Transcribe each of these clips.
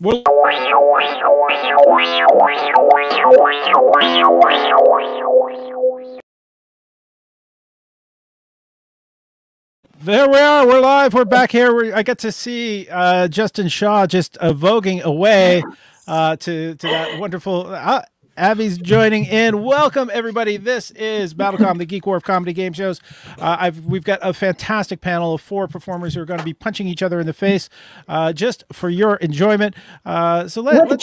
Well, there we are. We're live. We're back here. I get to see Justin Shaw just voguing away to that wonderful. Abby's joining in. Welcome, everybody. This is Battlecom, the Geek War of comedy game shows. We've got a fantastic panel of 4 performers who are going to be punching each other in the face just for your enjoyment. So let's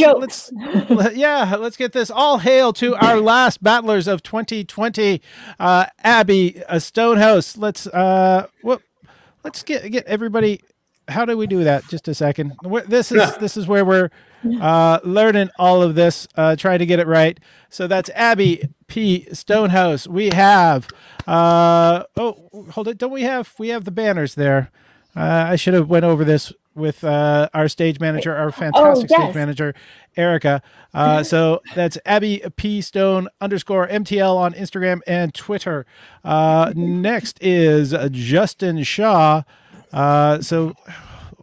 get this. All hail to our last battlers of 2020, Abby Stonehouse. Let's get everybody. How do we do that? Just a second. This is where we're learning all of this, trying to get it right. So that's Abby P. Stonehouse. We have hold it. Don't we have the banners there? I should have went over this with our stage manager, our fantastic stage manager, Erica. So that's Abby P. Stone _MTL on Instagram and Twitter. Next is Justin Shaw. So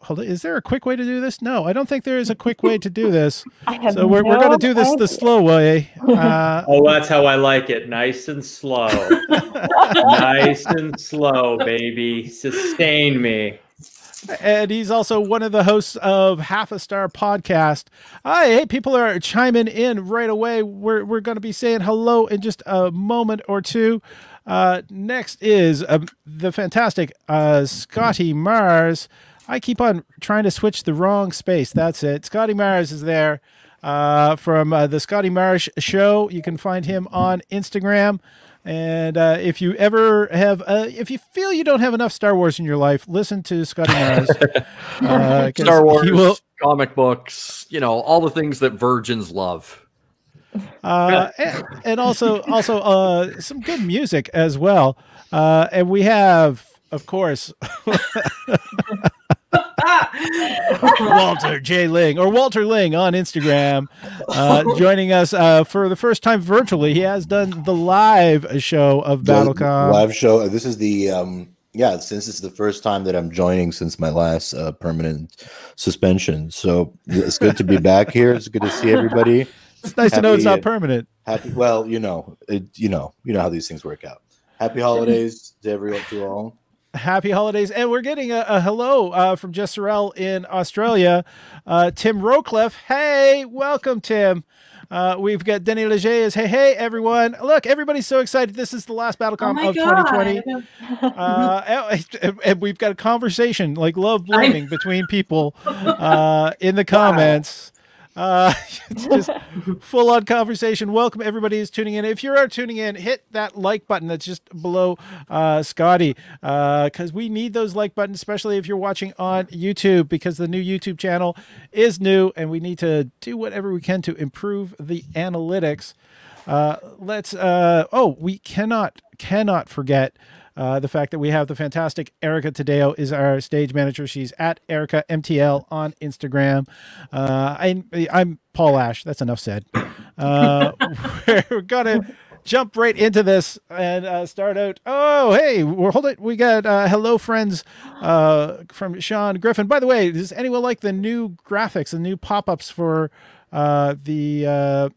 hold it. Is there a quick way to do this? No, I don't think there is a quick way to do this. So we're going to do this the slow way. That's how I like it. Nice and slow. Nice and slow, baby. Sustain me. And he's also one of the hosts of Half a Star Podcast. Hey, people are chiming in right away. We're going to be saying hello in just a moment or two. Next is the fantastic Scotty Mars. I keep on trying to switch the wrong space. That's it. Scotty Mars is there from the Scotty Mars Show. You can find him on Instagram. And if you ever have, if you feel you don't have enough Star Wars in your life, listen to Scotty Mars. Star Wars, comic books, all the things that virgins love. And also some good music as well. And we have, of course, Walter J. Ling, or Walter Ling on Instagram, joining us for the first time virtually. He has done the live show of Battlecom. Live show. This is the since it's the first time that I'm joining since my last permanent suspension. So it's good to be back here. It's good to see everybody. It's nice to know it's not permanent. Happy. Well, you know how these things work out. Happy holidays to everyone, to all. Happy holidays. And we're getting a hello from Jess Sorrell in Australia. Tim Rocliffe. Hey, welcome, Tim. We've got Denny Leger is, hey, everyone. Look, everybody's so excited. This is the last Battlecom of 2020. And we've got a conversation, like love blooming between people in the comments. It's just full on conversation. Welcome everybody who's tuning in. If you are tuning in, hit that like button that's just below Scotty, because we need those like buttons, especially if you're watching on YouTube, because the new YouTube channel is new and we need to do whatever we can to improve the analytics. We cannot forget the fact that we have the fantastic Erica Tadeo is our stage manager. She's at Erica MTL on Instagram. I'm Paul Ash. That's enough said. We're gonna jump right into this and start out. Oh, hey, hold it. We got hello friends from Sean Griffin. By the way, does anyone like the new graphics, the new pop-ups for the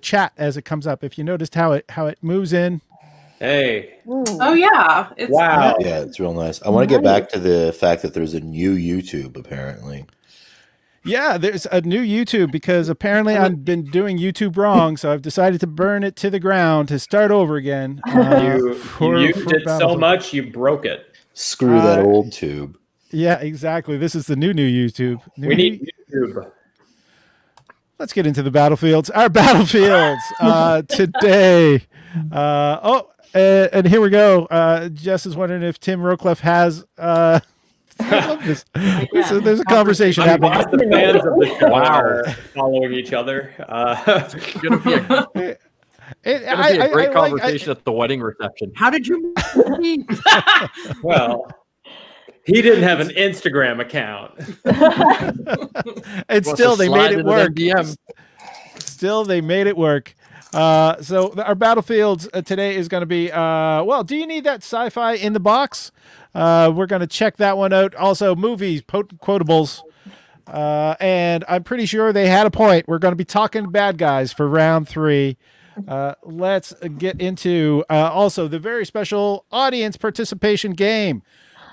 chat as it comes up? If you noticed how it moves in. Hey. Oh yeah. Wow. Yeah, it's real nice. I want to get back to the fact that there's a new YouTube apparently. Yeah, there's a new YouTube because apparently I've been doing YouTube wrong, so I've decided to burn it to the ground to start over again. You did so much, you broke it. Screw that old tube. Yeah, exactly. This is the new YouTube. We need YouTube. Let's get into the battlefields. Our battlefields today. And here we go. Jess is wondering if Tim Rocliffe has. I love this. So there's a conversation happening. The fans of the show are following each other. It's going to be a great conversation at the wedding reception. How did you meet? Well, he didn't have an Instagram account. And still they made it work. Still they made it work. So our battlefields today is going to be, do you need that sci-fi in the box? We're going to check that one out. Also, movies, quotables. And I'm pretty sure they had a point. We're going to be talking bad guys for round 3. Let's get into also the very special audience participation game.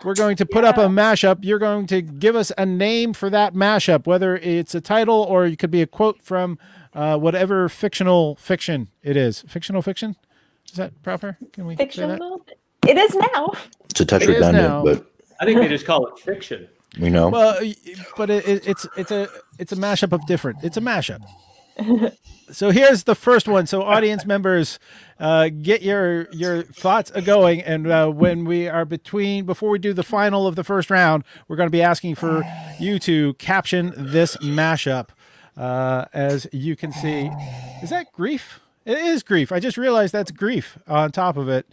We're going to put up a mashup. You're going to give us a name for that mashup, whether it's a title or it could be a quote from whatever fictional fiction it is. Fictional fiction? Is that proper? Can we say that? It is now. It's a touch redundant, but I think they just call it fiction. We know. Well, but it's a mashup of different. It's a mashup. So here's the first one. So audience members, get your thoughts going, and when we are before we do the final of the first round, we're going to be asking for you to caption this mashup. As you can see, is that grief? It is grief. I just realized that's grief on top of it.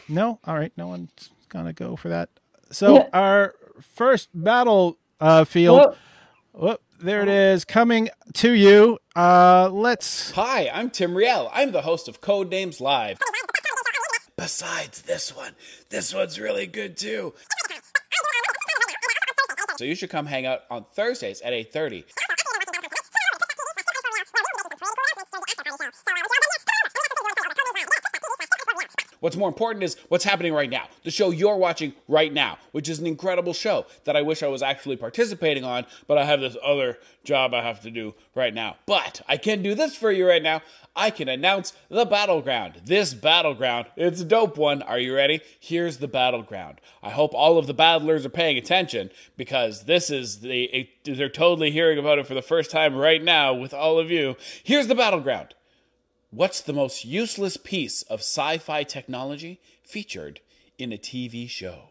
No, all right, no one's gonna go for that. So our first battle field. Whoop, there it is, coming to you. Hi, I'm Tim Riel. I'm the host of Code Names Live. Besides this one's really good too. So you should come hang out on Thursdays at 8:30. What's more important is what's happening right now. The show you're watching right now, which is an incredible show that I wish I was actually participating on, but I have this other job I have to do right now. But I can do this for you right now. I can announce the Battleground. This Battleground, it's a dope one. Are you ready? Here's the Battleground. I hope all of the battlers are paying attention, because this is they're totally hearing about it for the first time right now with all of you. Here's the Battleground. What's the most useless piece of sci-fi technology featured in a TV show?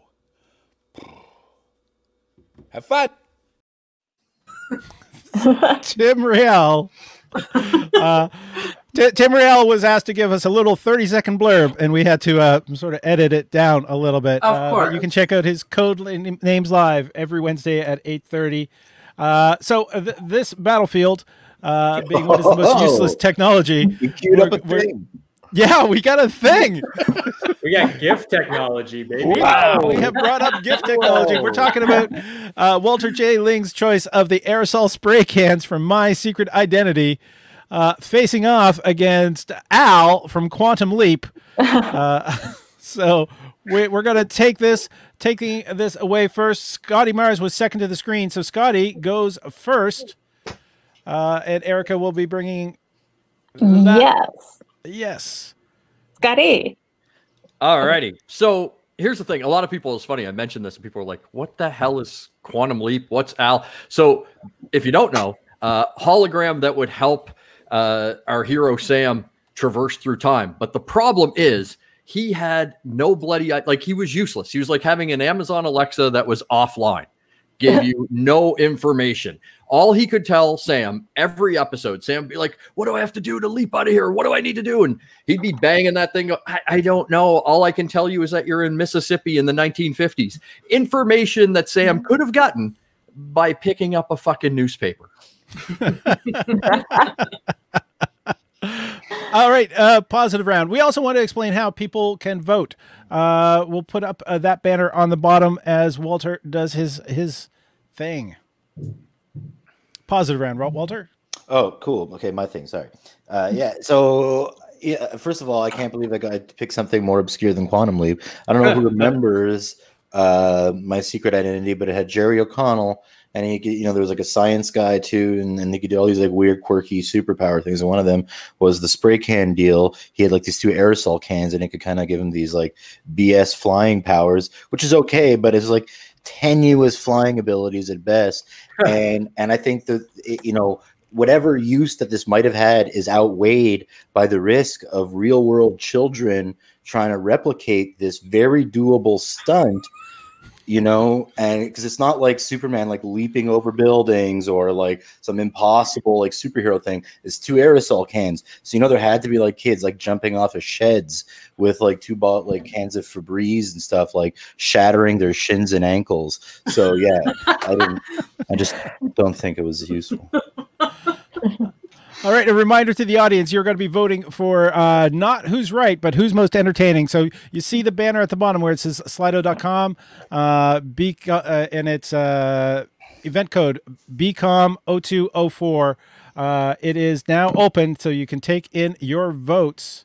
Have fun. Tim Riel. Tim Riel was asked to give us a little 30-second blurb, and we had to sort of edit it down a little bit. Of course. But you can check out his Code Names Live every Wednesday at 8:30. This battlefield, being what is the most useless technology. You queued up a thing. Yeah, we got a thing. We got gift technology, baby. Wow. We have brought up gift technology. We're talking about Walter J. Ling's choice of the aerosol spray cans from My Secret Identity, facing off against Al from Quantum Leap. So we're going to taking this away first. Scotty Mars was second to the screen, so Scotty goes first. And Erica will be bringing that. Yes. Scotty. All righty. So here's the thing. A lot of people, it's funny, I mentioned this, and people are like, what the hell is Quantum Leap? What's Al? So if you don't know, hologram that would help our hero Sam traverse through time. But the problem is he had no bloody, like he was useless. He was like having an Amazon Alexa that was offline. Gave you no information. All he could tell Sam every episode, Sam would be like, what do I have to do to leap out of here? What do I need to do? And he'd be banging that thing. I don't know. All I can tell you is that you're in Mississippi in the 1950s. Information that Sam could have gotten by picking up a fucking newspaper. All right, positive round. We also want to explain how people can vote. We'll put up that banner on the bottom as Walter does his thing. Positive round, Walter. Oh, cool. Okay, my thing. Sorry. Yeah. So, first of all, I can't believe I got to pick something more obscure than Quantum Leap. I don't know who remembers My Secret Identity, but it had Jerry O'Connell. And he, there was like a science guy too, and he could do all these like weird, quirky superpower things. And one of them was the spray can deal. He had like these 2 aerosol cans, and it could kind of give him these like BS flying powers, which is okay, but it's like tenuous flying abilities at best. And I think that whatever use that this might have had is outweighed by the risk of real world children trying to replicate this very doable stunt. And because it's not like Superman like leaping over buildings or like some impossible like superhero thing. It's 2 aerosol cans, so there had to be like kids like jumping off of sheds with like 2 cans of Febreze and stuff, like shattering their shins and ankles. So yeah, I just don't think it was useful. All right, a reminder to the audience, you're going to be voting for not who's right, but who's most entertaining. So you see the banner at the bottom where it says Slido.com, and it's event code BCOM0204. It is now open, so you can take in your votes.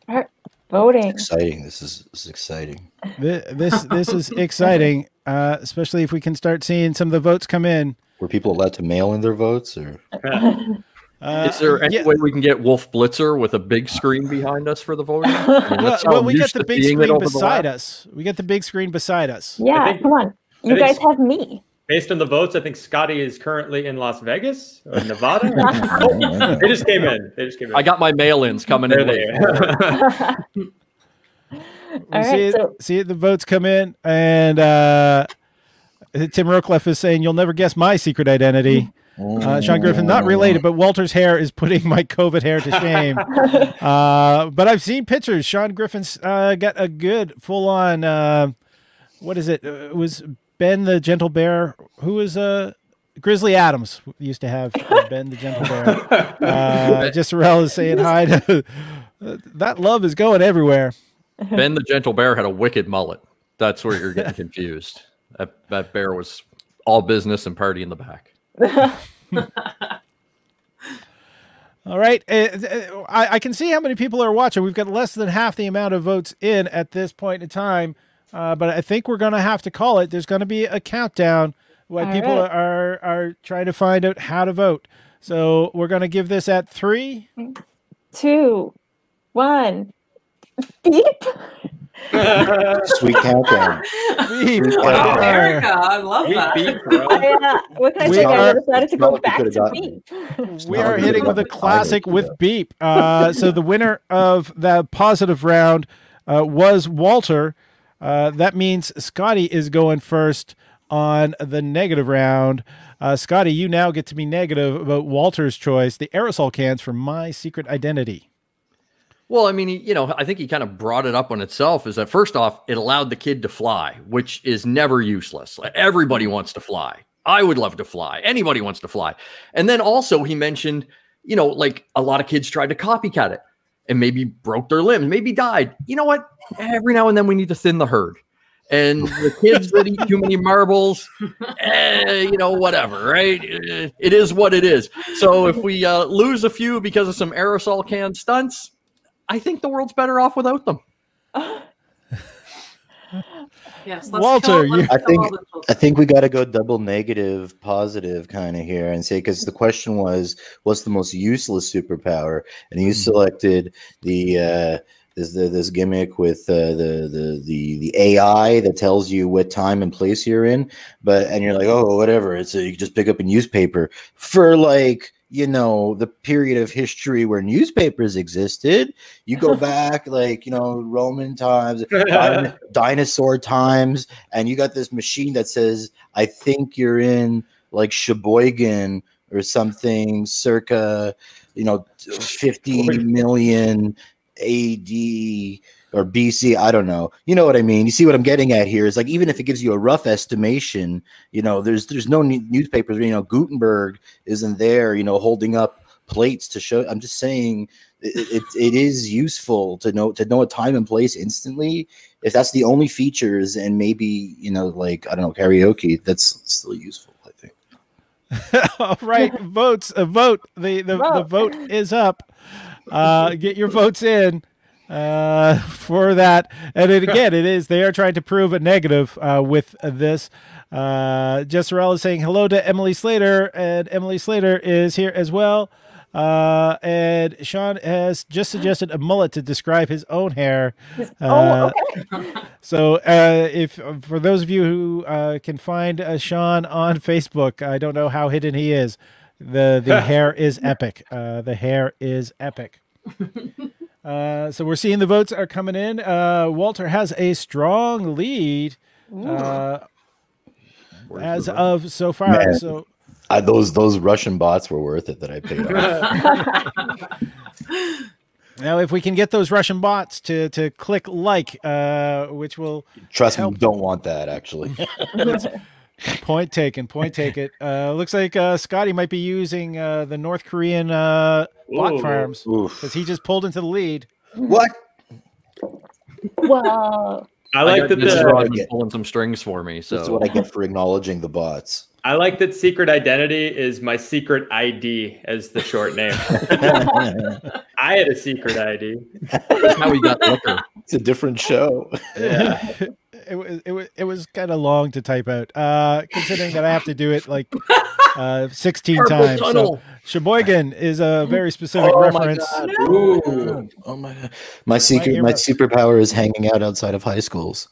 Start voting. Exciting. This is exciting. This is exciting, especially if we can start seeing some of the votes come in. Were people allowed to mail in their votes, or Is there any way we can get Wolf Blitzer with a big screen behind us for the voting? I mean, that's how Well, I'm we get used the to big seeing it screen over the beside lap. us. We get the big screen beside us. Yeah, think- come on. You I guys think- have me. Based on the votes, I think Scotty is currently in Las Vegas or Nevada. Oh, they just came in. I got my mail-ins coming in late. We All see, right, it, so see the votes come in, and Tim Rockcliffe is saying, "You'll never guess my secret identity." Sean Griffin, not related, but Walter's hair is putting my COVID hair to shame. But I've seen pictures. Sean Griffin's got a good full-on. What is it? It was Ben the Gentle Bear. Who was Grizzly Adams used to have Ben the Gentle Bear. Just Sorrell is saying hi to. That love is going everywhere. Ben the Gentle Bear had a wicked mullet. That's where you're getting confused. That bear was all business and party in the back. All right. I can see how many people are watching. We've got less than half the amount of votes in at this point in time. But I think we're going to have to call it. There's going to be a countdown while All people right. are trying to find out how to vote. So we're going to give this at 3. 2, 1. Beep. sweet countdown? Beep. Wow, Wow. Erica, I love that. What can I We say? are- I decided to Not go what you back could've to gotten. beep. We are hitting with a classic with beep. So the winner of the positive round was Walter. That means Scotty is going first on the negative round. Scotty, you now get to be negative about Walter's choice, the aerosol cans for My Secret Identity. Well, I mean, I think he kind of brought it up on itself is that first off, it allowed the kid to fly, which is never useless. Like, everybody wants to fly. I would love to fly. Anybody wants to fly. And then also he mentioned, like a lot of kids tried to copycat it and maybe broke their limbs, maybe died. You know what? Every now and then we need to thin the herd. And the kids that eat too many marbles, whatever, right? It is what it is. So if we lose a few because of some aerosol can stunts, I think the world's better off without them. Yes, Walter, I think we got to go double negative, positive kind of here and say, because the question was, what's the most useless superpower? And you selected the this gimmick with the AI that tells you what time and place you're in, and you're like, oh, whatever. You can just pick up a newspaper for the period of history where newspapers existed. You go back Roman times, dinosaur times, and you got this machine that says, I think you're in Sheboygan or something circa 50 million AD or BC. I don't know. You know what I mean? You see what I'm getting at here is even if it gives you a rough estimation, there's no newspapers, Gutenberg isn't there, holding up plates to show. I'm just saying it is useful to know a time and place instantly. If that's the only features and maybe, I don't know, karaoke, that's still useful, I think. All right, votes. Vote. The vote is up. Get your votes in for that. And again, they are trying to prove a negative with this. Jessarella is saying hello to Emily Slater, and Emily Slater is here as well. And Sean has just suggested a mullet to describe his own hair. Okay. So if for those of you who can find Sean on Facebook, I don't know how hidden he is. The hair is epic. The hair is epic. So we're seeing the votes are coming in. Walter has a strong lead as of so far. Man. So those Russian bots were worth it that I paid off. now, if we can get those Russian bots to click which will Trust me, don't want that actually. Point taken. Point taken. Looks like Scotty might be using the North Korean bot Ooh. farms Oof. because he just pulled into the lead. What? Whoa. I like that this the- Rod was pulling some strings for me. This is So what I get for acknowledging the bots. I like that secret identity is my secret ID as the short name. I had a secret ID. that's how we got liquor. It's a different show. Yeah. It was kind of long to type out, considering that I have to do it like 16 Purple times. tunnel. So Sheboygan is a very specific Oh my reference. God. Ooh. Oh my god. My superpower is hanging out outside of high schools.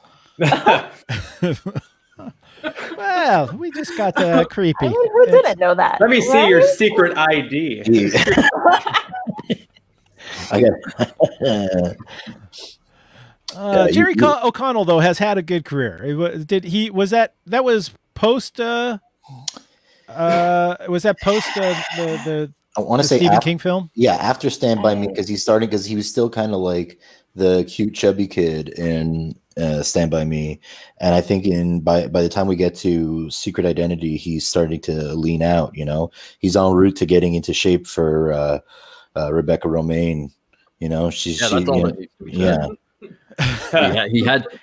Well, we just got creepy. I mean, who didn't know that? Let me see right? your secret ID. I got Jerry you- O'Connell though has had a good career. Did he? Was that was post? Was that post the I want to say Stephen after, King film? yeah, after Stand By Me, because he was still kind of like the cute chubby kid in Stand By Me, and I think by the time we get to Secret Identity, he's starting to lean out. You know, he's en route to getting into shape for Rebecca Romaine. You know, Yeah, that's all that needs to be said. yeah,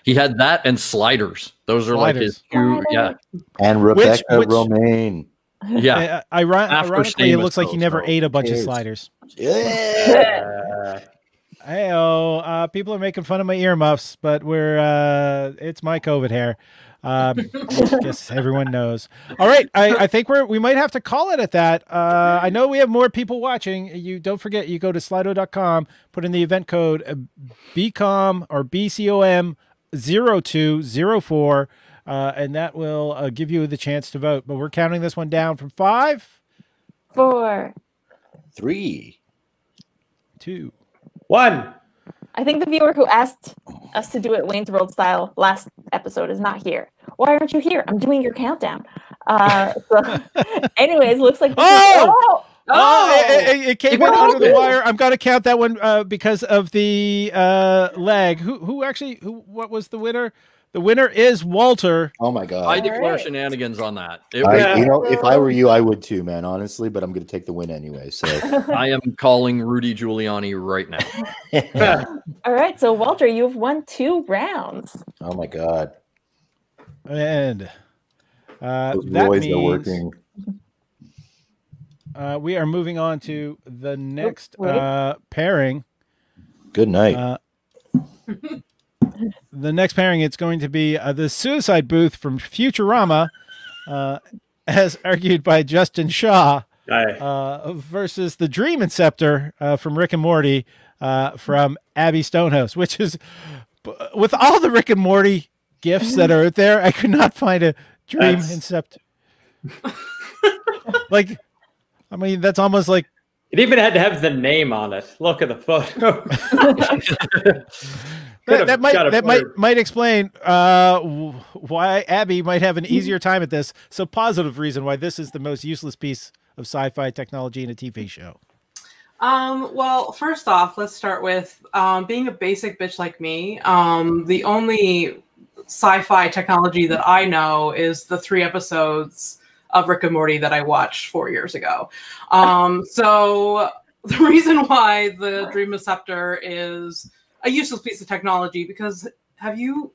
he had that and Sliders. Those are like his two. Yeah, and Rebecca which- Romaine. yeah. Ironically, it Stamos looks like he never though. ate a bunch of Cheers. sliders. Yeah. Hey, people are making fun of my earmuffs, but it's my COVID hair. Guess everyone knows. All right, I think we might have to call it at that. I know we have more people watching. You don't forget, you go to Slido.com, put in the event code BCOM or BCOM 0204, and that will give you the chance to vote. But we're counting this one down from 5, 4. 3. 2. 1. I think the viewer who asked us to do it Wayne's World style last episode is not here. Why aren't you here? I'm doing your countdown. Anyways, looks like this Oh! is, It came in under the wire. I'm going to count that one because of the lag. What was the winner? The winner is Walter. Oh my god. I declare right. shenanigans on that. You know, if I were you, I would too, man. Honestly, but I'm going to take the win anyway. So I am calling Rudy Giuliani right now. all right, so Walter, you've won 2 rounds. oh my god, And those that boys means are working. We are moving on to the next wait. pairing. Good night. The next pairing, it's going to be the Suicide Booth from Futurama, as argued by Justin Shaw, versus the Dream Inceptor from Rick and Morty from Abby Stonehouse, which is, with all the Rick and Morty gifts that are out there, I could not find a Dream Inceptor. Like, I mean, that's almost like It even had to have the name on it. Look at the photo. that might explain why Abby might have an easier time at this. So positive reason why this is the most useless piece of sci-fi technology in a TV show. Well, first off, let's start with being a basic bitch like me. The only sci-fi technology that I know is the 3 episodes of Rick and Morty that I watched 4 years ago. So the reason why the Dream Inceptor is a useless piece of technology, because have you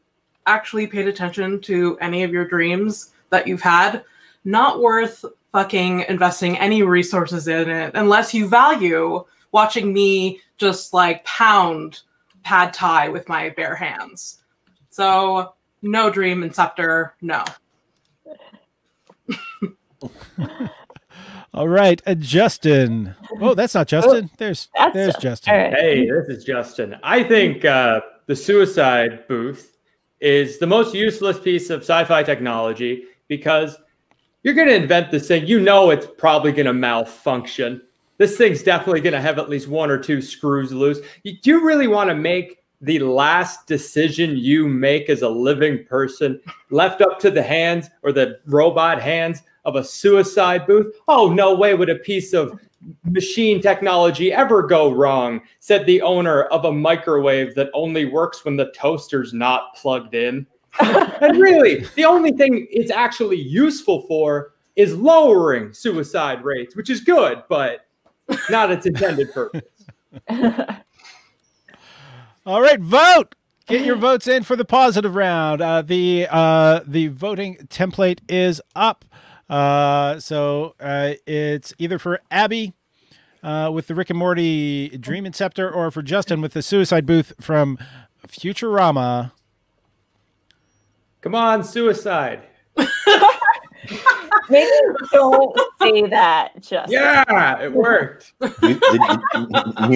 actually paid attention to any of your dreams that you've had? Not worth fucking investing any resources in it unless you value watching me just like pound pad thai with my bare hands. So no Dream Inceptor, no. All right, Justin. Oh, that's not Justin. There's Justin. All right. Hey, this is Justin. I think the Suicide Booth is the most useless piece of sci-fi technology because you're going to invent this thing. You know it's probably going to malfunction. This thing's definitely going to have at least 1 or 2 screws loose. Do you really want to make the last decision you make as a living person left up to the hands or the robot hands of a suicide booth? Oh, no way would a piece of machine technology ever go wrong, said the owner of a microwave that only works when the toaster's not plugged in. And really, the only thing it's actually useful for is lowering suicide rates, which is good, but not its intended purpose. All right, vote. Get your votes in for the positive round. The voting template is up. So it's either for Abby with the Rick and Morty Dream Inceptor, or for Justin with the Suicide Booth from Futurama. Come on, suicide. Maybe don't say that, Justin. Yeah, it worked. New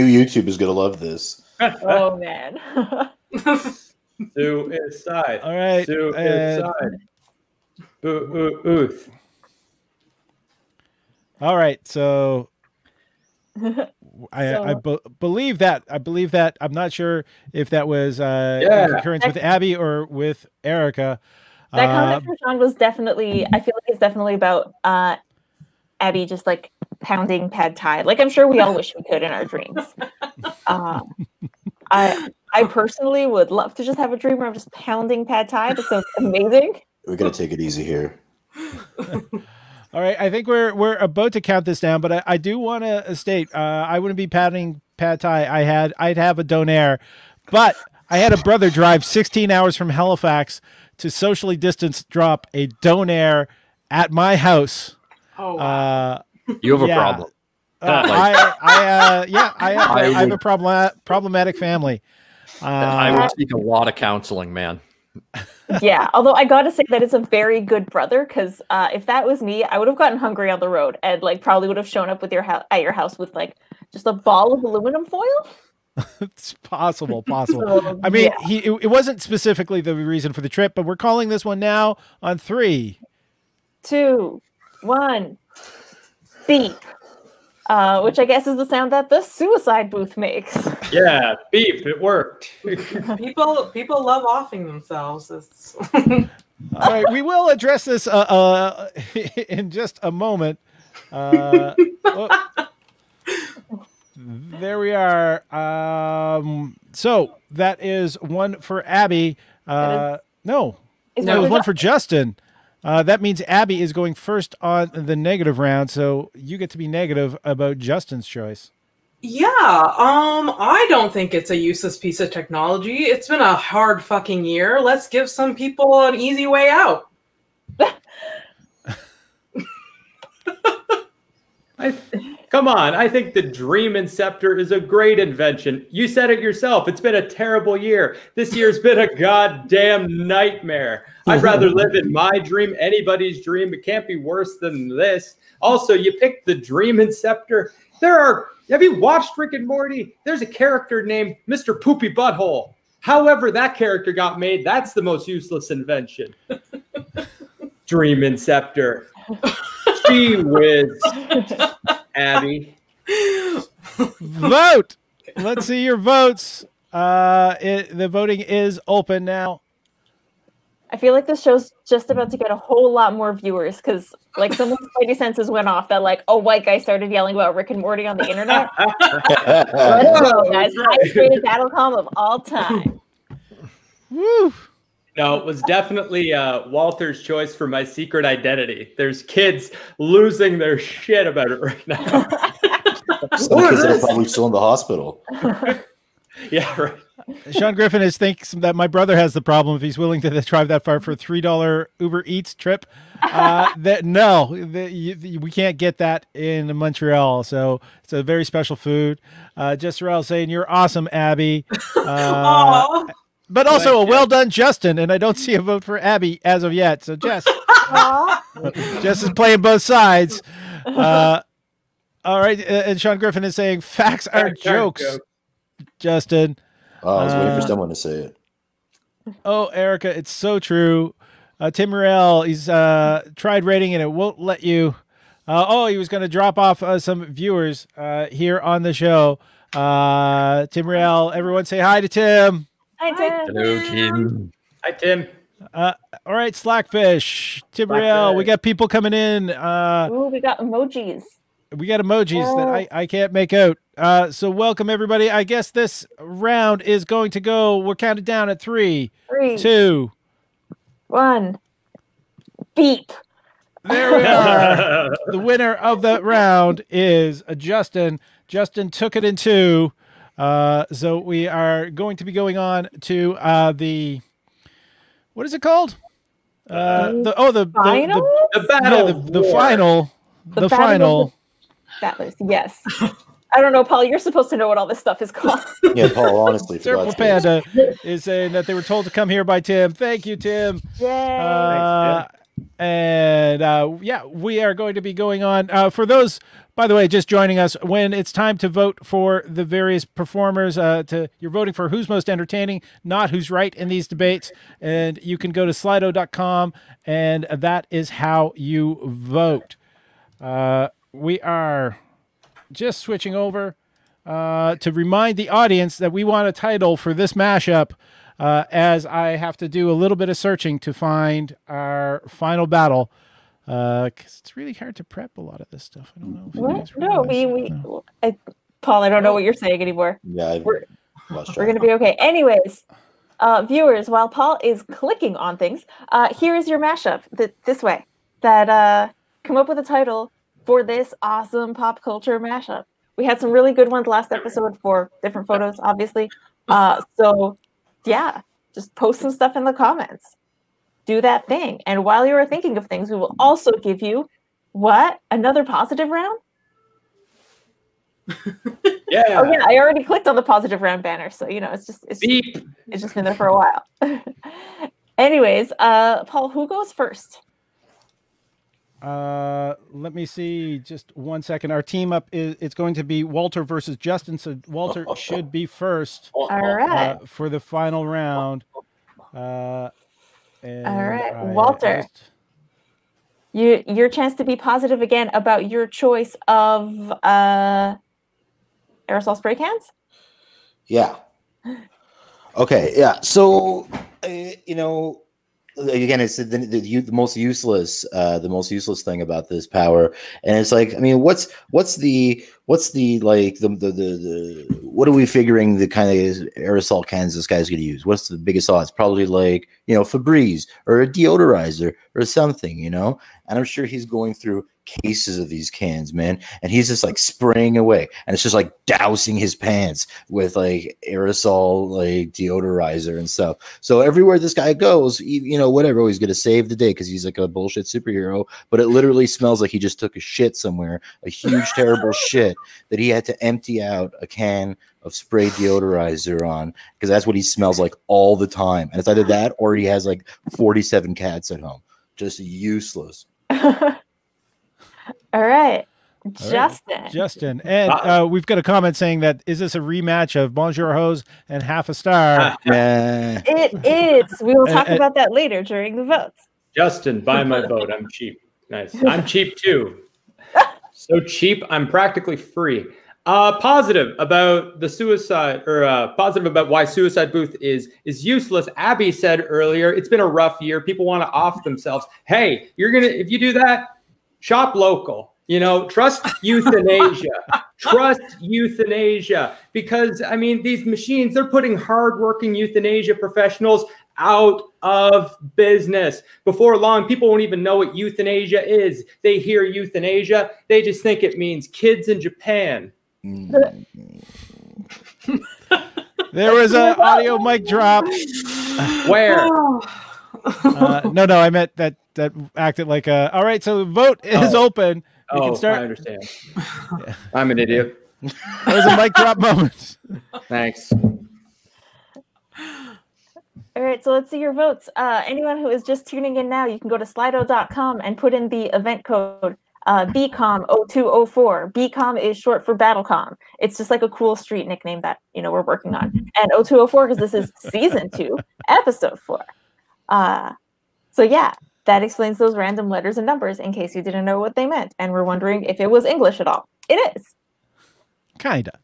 YouTube is gonna love this. Oh man. Suicide. All right. Suicide. Booth. All right. So I believe that. I'm not sure if that was in concurrence with Abby or with Erica. That comment from Sean was definitely, I feel like it's definitely about Abby just like pounding pad thai. Like I'm sure we all wish we could in our dreams. I personally would love to just have a dream where I'm just pounding pad thai. That sounds amazing. We're gonna take it easy here. All right, I think we're about to count this down, but I do want to state I wouldn't be pounding pad thai. I'd have a donair, but I had a brother drive 16 hours from Halifax to socially distance drop a donair at my house. Oh, wow. You have a problem. I have a problematic family. I would seek a lot of counseling, man. Yeah, although I gotta say that it's a very good brother, because if that was me, I would have gotten hungry on the road and like probably would have shown up with at your house with like just a ball of aluminum foil. It's possible. I mean, it wasn't specifically the reason for the trip, but we're calling this one now on 3, 2, 1, beep. Which I guess is the sound that the Suicide Booth makes. Yeah, beep. It worked. People love offing themselves. All right, we will address this in just a moment. There we are. So that is one for Abby. No, it was one for Justin. That means Abby is going first on the negative round, so you get to be negative about Justin's choice. Yeah, I don't think it's a useless piece of technology. It's been a hard fucking year. Let's give some people an easy way out. Come on, I think the Dream Inceptor is a great invention. You said it yourself. It's been a terrible year. This year's been a goddamn nightmare. I'd rather live in my dream, anybody's dream. It can't be worse than this. Also, you picked the Dream Inceptor. Have you watched Rick and Morty? There's a character named Mr. Poopy Butthole. However that character got made, that's the most useless invention. Dream Inceptor. Gee whiz, Abby. Vote. Let's see your votes. The voting is open now. I feel like this show's just about to get a whole lot more viewers because, like, someone's spidey senses went off that, like, a white guy started yelling about Rick and Morty on the internet. Guys, highest rated Battlecom of all time. Woo. No, it was definitely Walter's choice for my secret identity. There's kids losing their shit about it right now. Some kids are probably still in the hospital. Yeah, right. Sean Griffin thinks that my brother has the problem if he's willing to drive that far for a $3 Uber Eats trip. We can't get that in Montreal. So it's a very special food. Jess Sorrell saying, you're awesome, Abby. But also a well done, Justin. And I don't see a vote for Abby as of yet. So Jess, Jess is playing both sides. All right. And Sean Griffin is saying facts are jokes. Justin. Oh, I was waiting for someone to say it. Oh, Erica, it's so true. Tim Morrell, he's tried rating and it won't let you. He was going to drop off some viewers here on the show. Tim Morrell, everyone say hi to Tim. Hi, Tim. Hello, Tim. Hi, Tim. All right, Slackfish, Tim Morrell, we got people coming in. Ooh, we got emojis. We got emojis that I can't make out. So welcome, everybody. I guess this round is going to go. We're counted down at 3, 2, 1. Beep. There we are. The winner of that round is Justin. Justin took it in 2. So we are going to be going on to the, what is it called? Final? The battle. Yeah, the final. The final. Battlers, yes. I don't know, Paul. You're supposed to know what all this stuff is called. Yeah, Paul, honestly. for Circle God's Panda is saying that they were told to come here by Tim. Thank you, Tim. Yay. And yeah, we are going to be going on. For those, by the way, just joining us, when it's time to vote for the various performers, you're voting for who's most entertaining, not who's right in these debates. And you can go to Slido.com, and that is how you vote. We are just switching over to remind the audience that we want a title for this mashup. As I have to do a little bit of searching to find our final battle, because it's really hard to prep a lot of this stuff. I don't know. If you guys No, realize. Paul, I don't know what you're saying anymore. Yeah, We're going to be okay. Anyways, viewers, while Paul is clicking on things, here is your mashup this way that come up with a title for this awesome pop culture mashup. We had some really good ones last episode for different photos, obviously. So yeah, just post some stuff in the comments. Do that thing. And while you are thinking of things, we will also give you what? Another positive round? Yeah. Oh yeah, I already clicked on the positive round banner, so you know it's just been there for a while. Anyways, Paul, who goes first? Let me see. Just 1 second. Our team up it's going to be Walter versus Justin. So Walter should be first. All right. For the final round. All right, Walter. Your chance to be positive again about your choice of aerosol spray cans. Yeah. Okay. Yeah. So again, it's the most useless thing about this power, and it's like, I mean, what's the like the what are we figuring the kind of aerosol cans this guy's going to use? What's the biggest odds? Probably like Febreze or a deodorizer or something, and I'm sure he's going through cases of these cans, man, and he's just like spraying away, and it's just like dousing his pants with like aerosol like deodorizer and stuff. So everywhere this guy goes, whatever, he's gonna save the day because he's like a bullshit superhero, but it literally smells like he just took a shit somewhere, a huge terrible shit that he had to empty out a can of spray deodorizer on, because that's what he smells like all the time, and it's either that or he has like 47 cats at home. Just useless. All right, Justin. Justin. And we've got a comment saying that, is this a rematch of Bonjour Hose and Half a Star? It is. We will talk about that later during the votes. Justin, buy my vote. I'm cheap. Nice. I'm cheap too. So cheap, I'm practically free. Positive about the suicide, or positive about why Suicide Booth is useless. Abby said earlier, it's been a rough year. People want to off themselves. Hey, if you do that, shop local. Trust euthanasia. Trust euthanasia. Because, I mean, these machines, they're putting hardworking euthanasia professionals out of business. Before long, people won't even know what euthanasia is. They hear euthanasia, they just think it means kids in Japan. There was an audio mic drop. Where? No, I meant that acted like a. All right, so the vote is open. You can start. I understand. Yeah. I'm an idiot. That was a mic drop moment. Thanks. All right, so let's see your votes. Anyone who is just tuning in now, you can go to Slido.com and put in the event code BCOM0204. BCOM is short for BattleCom. It's just like a cool street nickname that we're working on. And 0204 because this is season 2, episode 4. So yeah, that explains those random letters and numbers in case you didn't know what they meant and were wondering if it was English at all. It is. Kinda.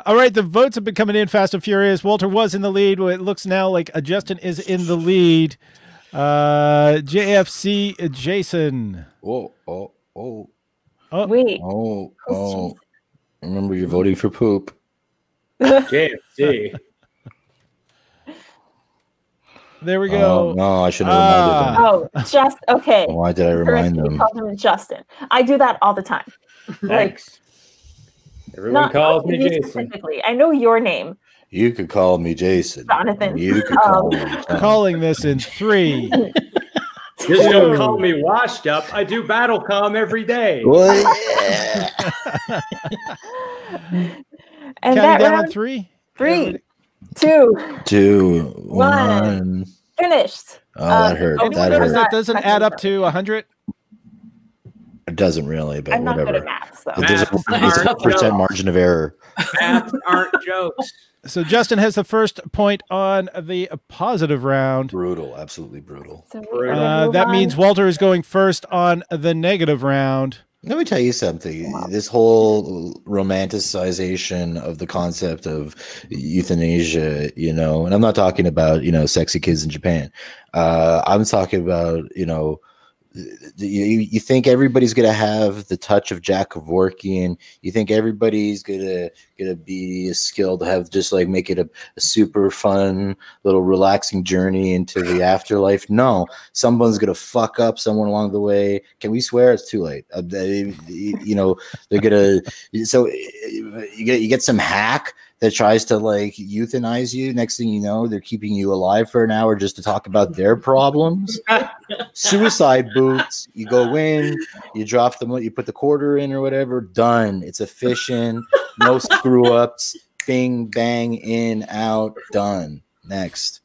All right, the votes have been coming in fast and furious. Walter was in the lead. It looks now like Justin is in the lead. JFC Jason. Oh. Wait. Oh. Remember, you're voting for poop. JFC. There we go. Oh, no, I should have reminded them. Oh, just okay. Why did I remind Correct, you them? called him Justin. I do that all the time. Thanks. Everyone calls me you Jason. specifically. I know your name, You could call me Jason. Jonathan. You could call me John. Calling this in 3. Just don't call me washed up. I do battle comm every day. Well, yeah. And Counting that down on round, 3. 3, 2, 2, One. 1. finished. Oh, that hurt. anyone That who's hurt. That not doesn't touching add up them. to 100. It doesn't really, but I'm not good whatever. at math, so. There's a Math aren't 1% jokes. margin of error. Math aren't jokes. So Justin has the first point on the positive round. Brutal, absolutely brutal. So we're gonna move That on. means Walter is going first on the negative round. Let me tell you something. This whole romanticization of the concept of euthanasia, and I'm not talking about, sexy kids in Japan. I'm talking about, you think everybody's gonna have the touch of Jack Kevorkian. You think everybody's gonna be skilled to have just like make it a super fun little relaxing journey into the afterlife. No, someone's gonna fuck up someone along the way. Can we swear? It's too late. They're gonna. So you get some hack that tries to like euthanize you. Next thing you know, they're keeping you alive for an hour just to talk about their problems. Suicide boots. You go in, you drop them, you put the quarter in or whatever. Done. It's efficient. No screw ups. Bing bang in out. Done. Next.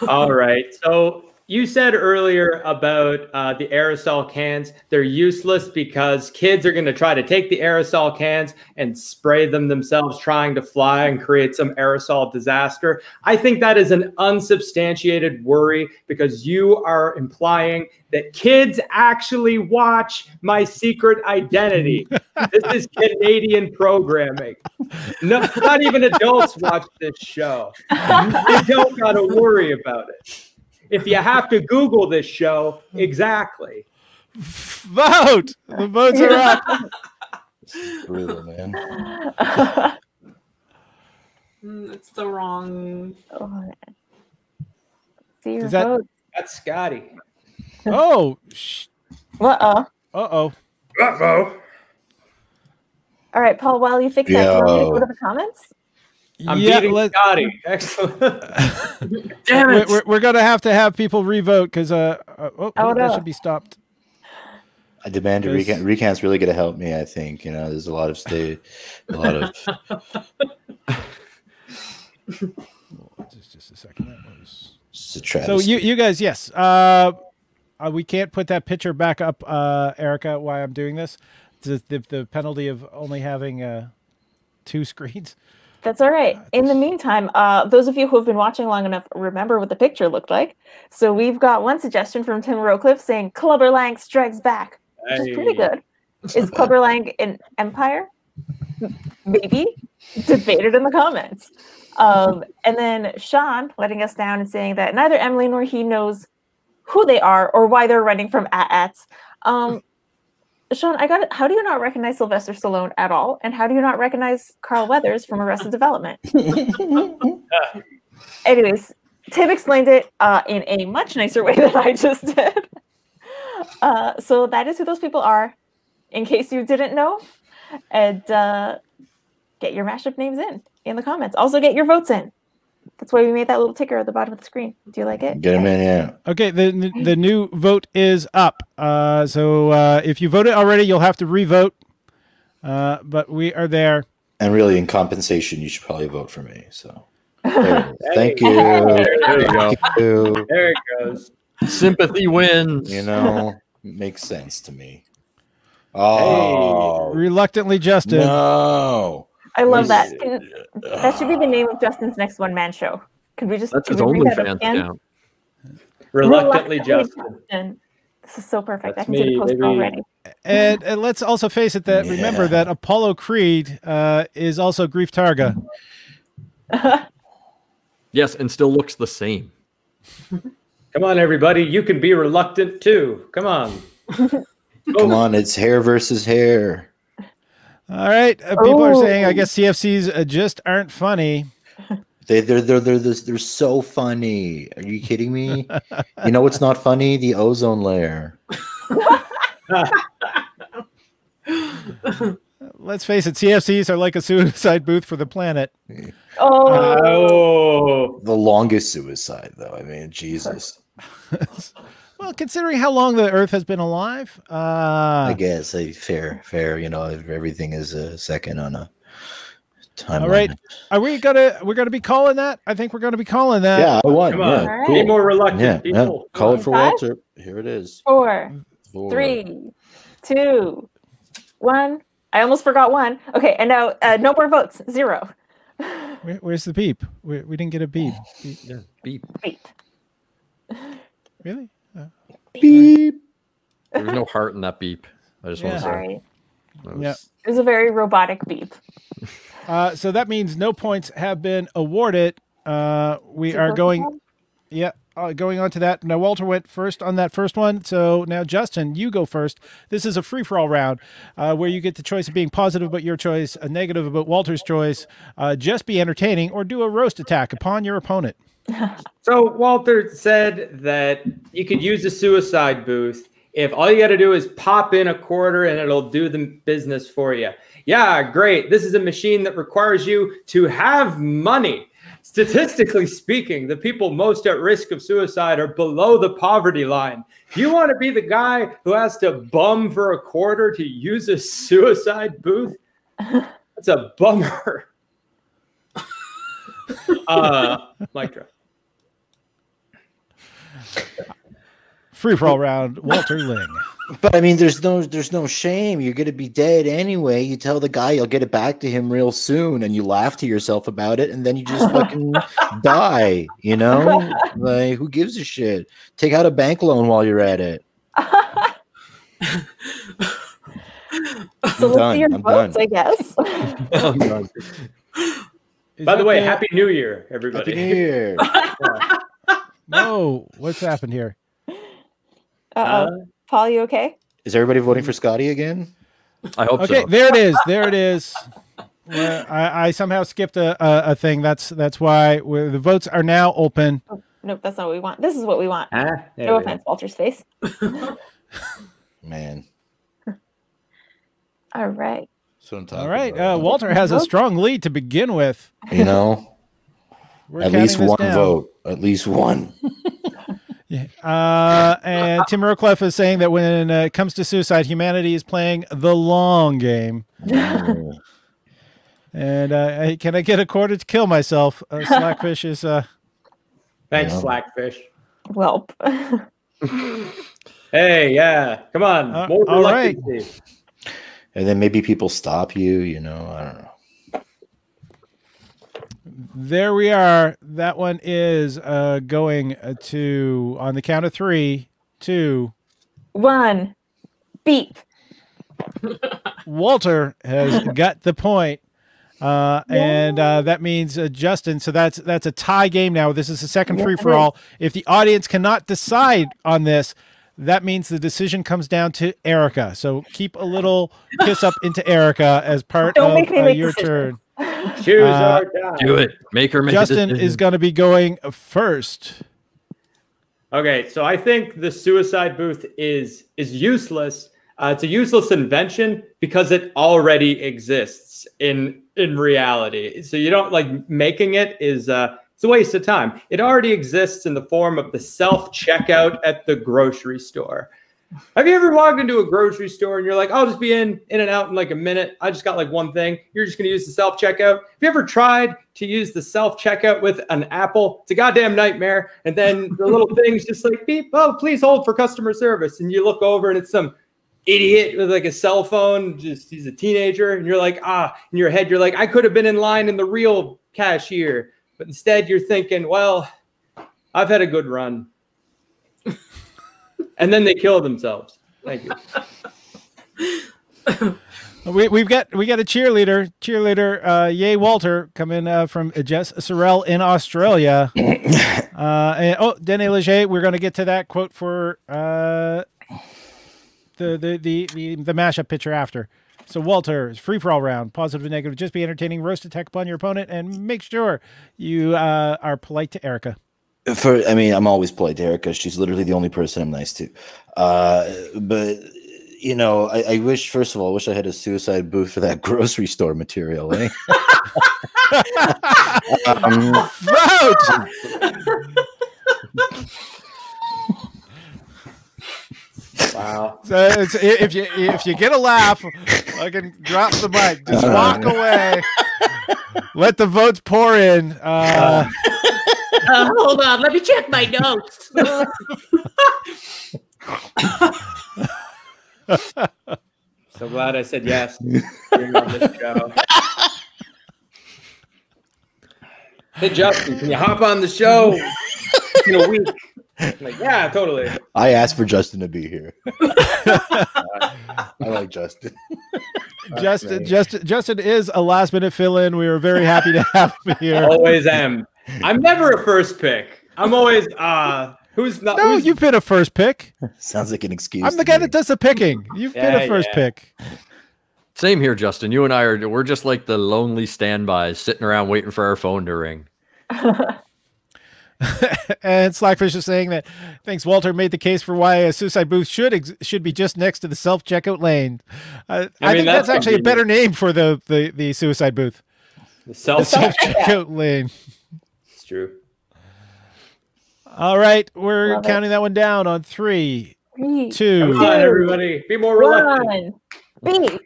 All right. So you said earlier about the aerosol cans. They're useless because kids are going to try to take the aerosol cans and spray them themselves, trying to fly and create some aerosol disaster. I think that is an unsubstantiated worry because you are implying that kids actually watch My Secret Identity. This is Canadian programming. No, not even adults watch this show. You don't got to worry about it. If you have to Google this show, exactly. Vote. The votes are up. Brutal, man. It's the wrong. See your Is that- vote. That's Scotty. Oh. Uh-oh. Uh-oh. Uh-oh. All right, Paul, while you fix that, can we Yo. go to the comments? I'm Yeah, beating let- Scotty. Excellent. Damn it. we're going to have people revote because that no. should be stopped. I demand a recount. Recount's really going to help me. I think there's a lot of Just a second. That was... It's a So travesty. you guys, yes. We can't put that picture back up, Erica, why I'm doing this. The penalty of only having 2 screens. That's all right. In the meantime, those of you who have been watching long enough remember what the picture looked like. So we've got one suggestion from Tim Rowcliffe saying Clubber Lang strikes back, which is pretty good. Is Clubber Lang an empire? Maybe. Debate it in the comments. And then Sean letting us down and saying that neither Emily nor he knows who they are or why they're running from AT-ATs. Sean, I got it. How do you not recognize Sylvester Stallone at all? And how do you not recognize Carl Weathers from Arrested Development? Anyways, Tim explained it in a much nicer way than I just did. So that is who those people are, in case you didn't know. And get your mashup names in the comments. Also get your votes in. That's why we made that little ticker at the bottom of the screen. Do you like it? Get him in, yeah. Okay, the new vote is up. So if you voted already, you'll have to revote. But we are there. And really, in compensation, you should probably vote for me. So, there it is. Thank you. There you go. Thank you. There it goes. Sympathy wins. Makes sense to me. Oh, Reluctantly, Justin. no. I love that. That should be the name of Justin's next one-man show. Could we just That's could his we read that OnlyFans again? account. Reluctantly, Justin. Justin. This is so perfect. That's I can see me, the poster baby. already. And let's also face it that remember that Apollo Creed is also Grief Targa. Yes, and still looks the same. Come on, everybody. You can be reluctant too. Come on. Come on, it's hair versus hair. All right. People are saying, I guess CFCs just aren't funny. They're so funny. Are you kidding me? You know what's not funny? The ozone layer. Let's face it, CFCs are like a suicide booth for the planet. Oh, The longest suicide, though. I mean, Jesus. Well, considering how long the Earth has been alive, I guess a fair. You know, everything is a second on a timeline. all right. We're gonna be calling that? I think we're gonna be calling that. Yeah, I won. come Yeah, on. Alright. cool. Be more reluctant, Yeah, people. call it for 5, Walter. Here it is. 4, 4. 3, 2, 1. I almost forgot 1. Okay, and now no more votes. 0. Where's the beep? We didn't get a beep. Yeah, beep. Beep. Really? Beep. There's no heart in that beep. I just want Yeah. to say. Sorry. That was- Yeah. It was a very robotic beep. So that means no points have been awarded. We are going. Yeah, going on to that. Now, Walter went first on that first one. So now, Justin, you go first. This is a free-for-all round where you get the choice of being positive about your choice, a negative about Walter's choice, just be entertaining, or do a roast attack upon your opponent. So Walter said that you could use a suicide booth if all you got to do is pop in a quarter and it'll do the business for you. Yeah, great. This is a machine that requires you to have money. Statistically speaking, the people most at risk of suicide are below the poverty line. You want to be the guy who has to bum for a quarter to use a suicide booth? That's a bummer. Mic drop. Free-for-all round, Walter Ling. But I mean, there's no shame. You're gonna be dead anyway. You tell the guy you'll get it back to him real soon, and you laugh to yourself about it, and then you just fucking die. You know, like who gives a shit? Take out a bank loan while you're at it. So let's done. see your I'm votes, done. I guess. Is By the that way, Happy New Year, everybody. Happy New Year. No, what's happened here? Uh-oh. Paul, you okay? Is everybody voting for Scotty again? I hope Okay, so. there it is. There it is. I somehow skipped a thing. That's why the votes are now open. Nope, that's not what we want. This is what we want. There No we go. offense, Walter's face. Man, All right. that's what I'm talking All right, about. Walter has a strong lead to begin with. You know, We're at least counting this one down. vote. At least one. Yeah. And Tim Rockcliffe is saying that when it comes to suicide, humanity is playing the long game. And can I get a quarter to kill myself? Slackfish is. Thanks, Yeah. Slackfish. Welp. Hey, yeah. Come on. More all right. reluctancy. And then maybe people stop you. You know, I don't know. There we are. That one is going to, on the count of 3, 2. 1. Beep. Walter has got the point. And that means Justin. So that's a tie game now. This is the second free for all. If the audience cannot decide on this, that means the decision comes down to Erica. So keep a little kiss up into Erica as part Don't of make me make your decisions. turn. Choose our die. Do it. Make her make Justin a is going to be going first. Okay, so I think the suicide booth is useless. It's a useless invention because it already exists in reality. So you don't like making it is it's a waste of time. It already exists in the form of the self-checkout at the grocery store. Have you ever walked into a grocery store and you're like, I'll just be in and out in like a minute. I just got like one thing. You're just going to use the self-checkout. Have you ever tried to use the self-checkout with an Apple? It's a goddamn nightmare. And then the little thing's just like, beep, oh, please hold for customer service. And you look over and it's some idiot with like a cell phone. Just he's a teenager. And you're like, in your head, you're like, I could have been in line in the real cashier. But instead you're thinking, well, I've had a good run. And then they kill themselves. Thank you. We got a cheerleader, yay Walter, coming from Jess Sorrell in Australia. And, Dene Leger, we're going to get to that quote for the mashup picture after. So Walter, free for all round, positive and negative, just be entertaining, roast attack upon your opponent, and make sure you are polite to Erica. I'm always polite to Erica. She's literally the only person I'm nice to. But you know, I wish, first of all, I had a suicide booth for that grocery store material. Eh? Vote! Wow. So if you get a laugh, I can drop the mic. Just walk away. Let the votes pour in. Hold on, let me check my notes. So glad I said yes. Being on this show. Hey Justin, can you hop on the show in a week? I'm like, yeah, totally. I asked for Justin to be here. I like Justin. Justin is a last minute fill-in. We were very happy to have him here. Always am. I'm never a first pick. I'm always who's not. No, who's, you've been a first pick. Sounds like an excuse. I'm the guy that does the picking. You've been a first pick. Same here, Justin. You and I we're just like the lonely standbys sitting around waiting for our phone to ring. And Slackfish is saying that thinks Walter made the case for why a suicide booth should be just next to the self-checkout lane. I think that's actually a better name for the suicide booth. The self-checkout lane. It's true. All right, we're counting that one down on 3, 2. Come on, everybody, be more reluctant. Beep.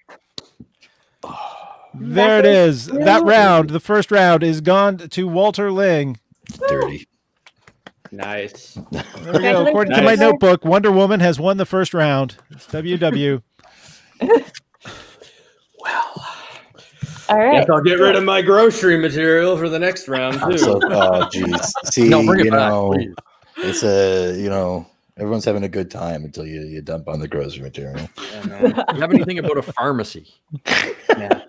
There it is. That round, the first round, is gone to Walter Ling. Dirty. Nice. There we go. According to my notebook, Wonder Woman has won the first round. It's WW. All right. Guess I'll get rid of my grocery material for the next round too. Oh, geez. See, no, bring it back, please. It's everyone's having a good time until you dump on the grocery material. Yeah, do you have anything about a pharmacy? Yeah.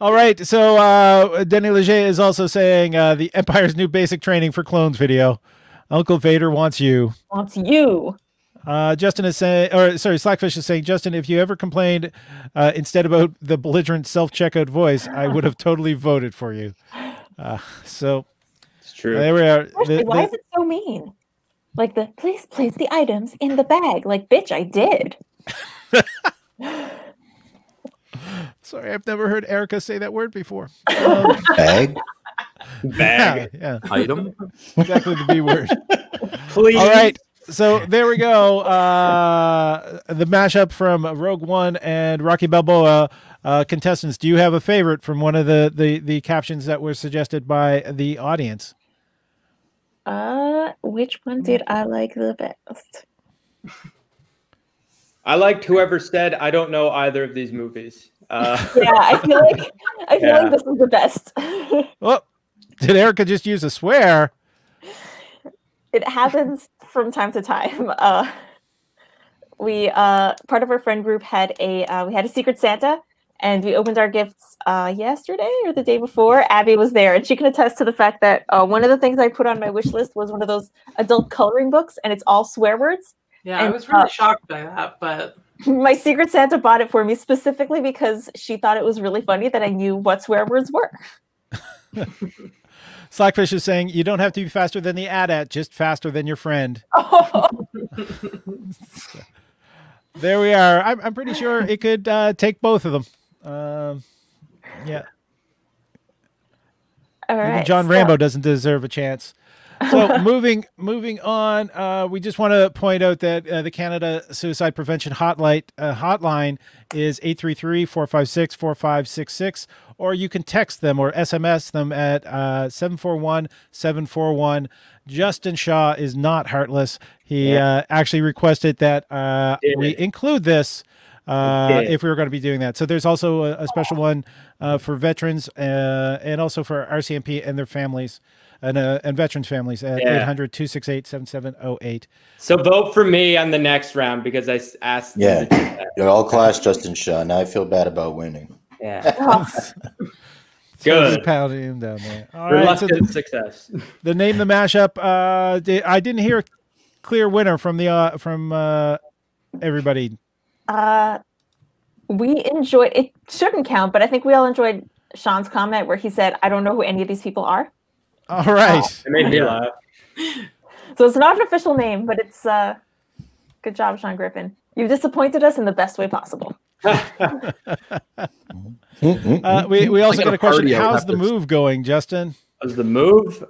All right. So Denny Leger is also saying the Empire's new basic training for clones video. Uncle Vader wants you. Wants you. Justin is saying, Slackfish is saying, Justin, if you ever complained instead about the belligerent self-checkout voice, I would have totally voted for you. So it's true. There we are. Why is it so mean? Like please place the items in the bag. Like, bitch, I did. Sorry, I've never heard Erica say that word before. Bag? Bag. Yeah. Item? Exactly the B word. Please. All right. So there we go. The mashup from Rogue One and Rocky Balboa. Contestants, do you have a favorite from one of the captions that were suggested by the audience? Which one did I like the best? I liked whoever said, I don't know either of these movies. Yeah, I feel like this is the best. Well, did Erica just use a swear? It happens from time to time. We part of our friend group had a Secret Santa, and we opened our gifts yesterday or the day before. Abby was there, and she can attest to the fact that one of the things I put on my wish list was one of those adult coloring books, and it's all swear words. Yeah, and, I was really shocked by that, but my Secret Santa bought it for me specifically because she thought it was really funny that I knew what swear words were. Slackfish is saying you don't have to be faster than the AT-AT, just faster than your friend. Oh. There we are. I'm pretty sure it could take both of them. Yeah. All right. Even John Rambo doesn't deserve a chance. So moving on, we just want to point out that the Canada Suicide Prevention hotline is 833-456-4566, or you can text them or SMS them at 741-741. Justin Shaw is not heartless. He actually requested that we include this if we were going to be doing that. So there's also a special one for veterans and also for RCMP and their families. And veterans families at 800-268-7708. So vote for me on the next round because I asked. Yeah, you're all class Justin Shaw. Now I feel bad about winning. Yeah. Good. Pounding him down there. All right, so success. The name the mashup. I didn't hear a clear winner from everybody. We enjoyed it. Shouldn't count, but I think we all enjoyed Sean's comment where he said, "I don't know who any of these people are." All right. It made me laugh. So it's not an official name, but it's good job, Sean Griffin. You've disappointed us in the best way possible. We also got a question. cardio How's the after- move going, Justin? How's the move?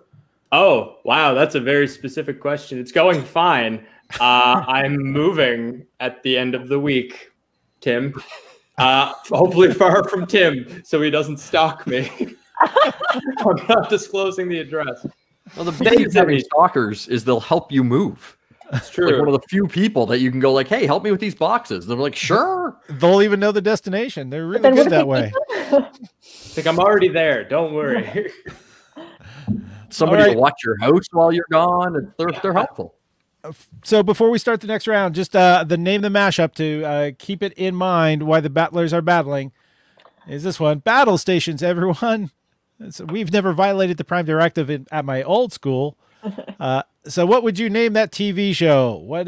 Oh, wow. That's a very specific question. It's going fine. I'm moving at the end of the week, Tim. Hopefully far from Tim, so he doesn't stalk me. I'm not disclosing the address. Well, the beauty of having stalkers is they'll help you move. It's Like true. one of the few people that you can go like, "Hey, help me with these boxes." They're like, "Sure." They'll even know the destination. They're really Then good what that if way. Like, I'm already there. Don't worry. Somebody All right. to watch your house while you're gone. And they're helpful. So before we start the next round, just the name of the mashup to keep it in mind why the battlers are battling is this one. Battle stations, everyone. We've never violated the Prime Directive at my old school. So what would you name that TV show? What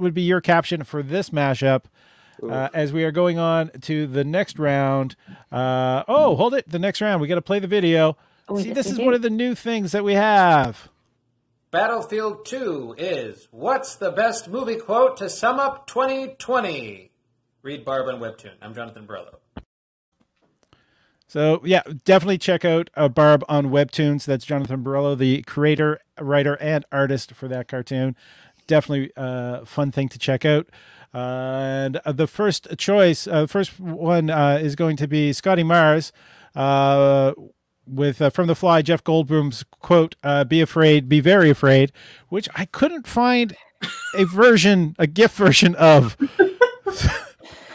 would be your caption for this mashup as we are going on to the next round? Hold it. The next round. We got to play the video. See, this is one of the new things that we have. Battlefield 2 is, what's the best movie quote to sum up 2020? Read Barb on Webtoon. I'm Jonathan Borello. So, yeah, definitely check out Barb on Webtoons. That's Jonathan Borello, the creator, writer, and artist for that cartoon. Definitely a fun thing to check out. And the first choice, first one is going to be Scotty Mars with From the Fly, Jeff Goldblum's quote, "Be afraid, be very afraid," which I couldn't find a GIF version of.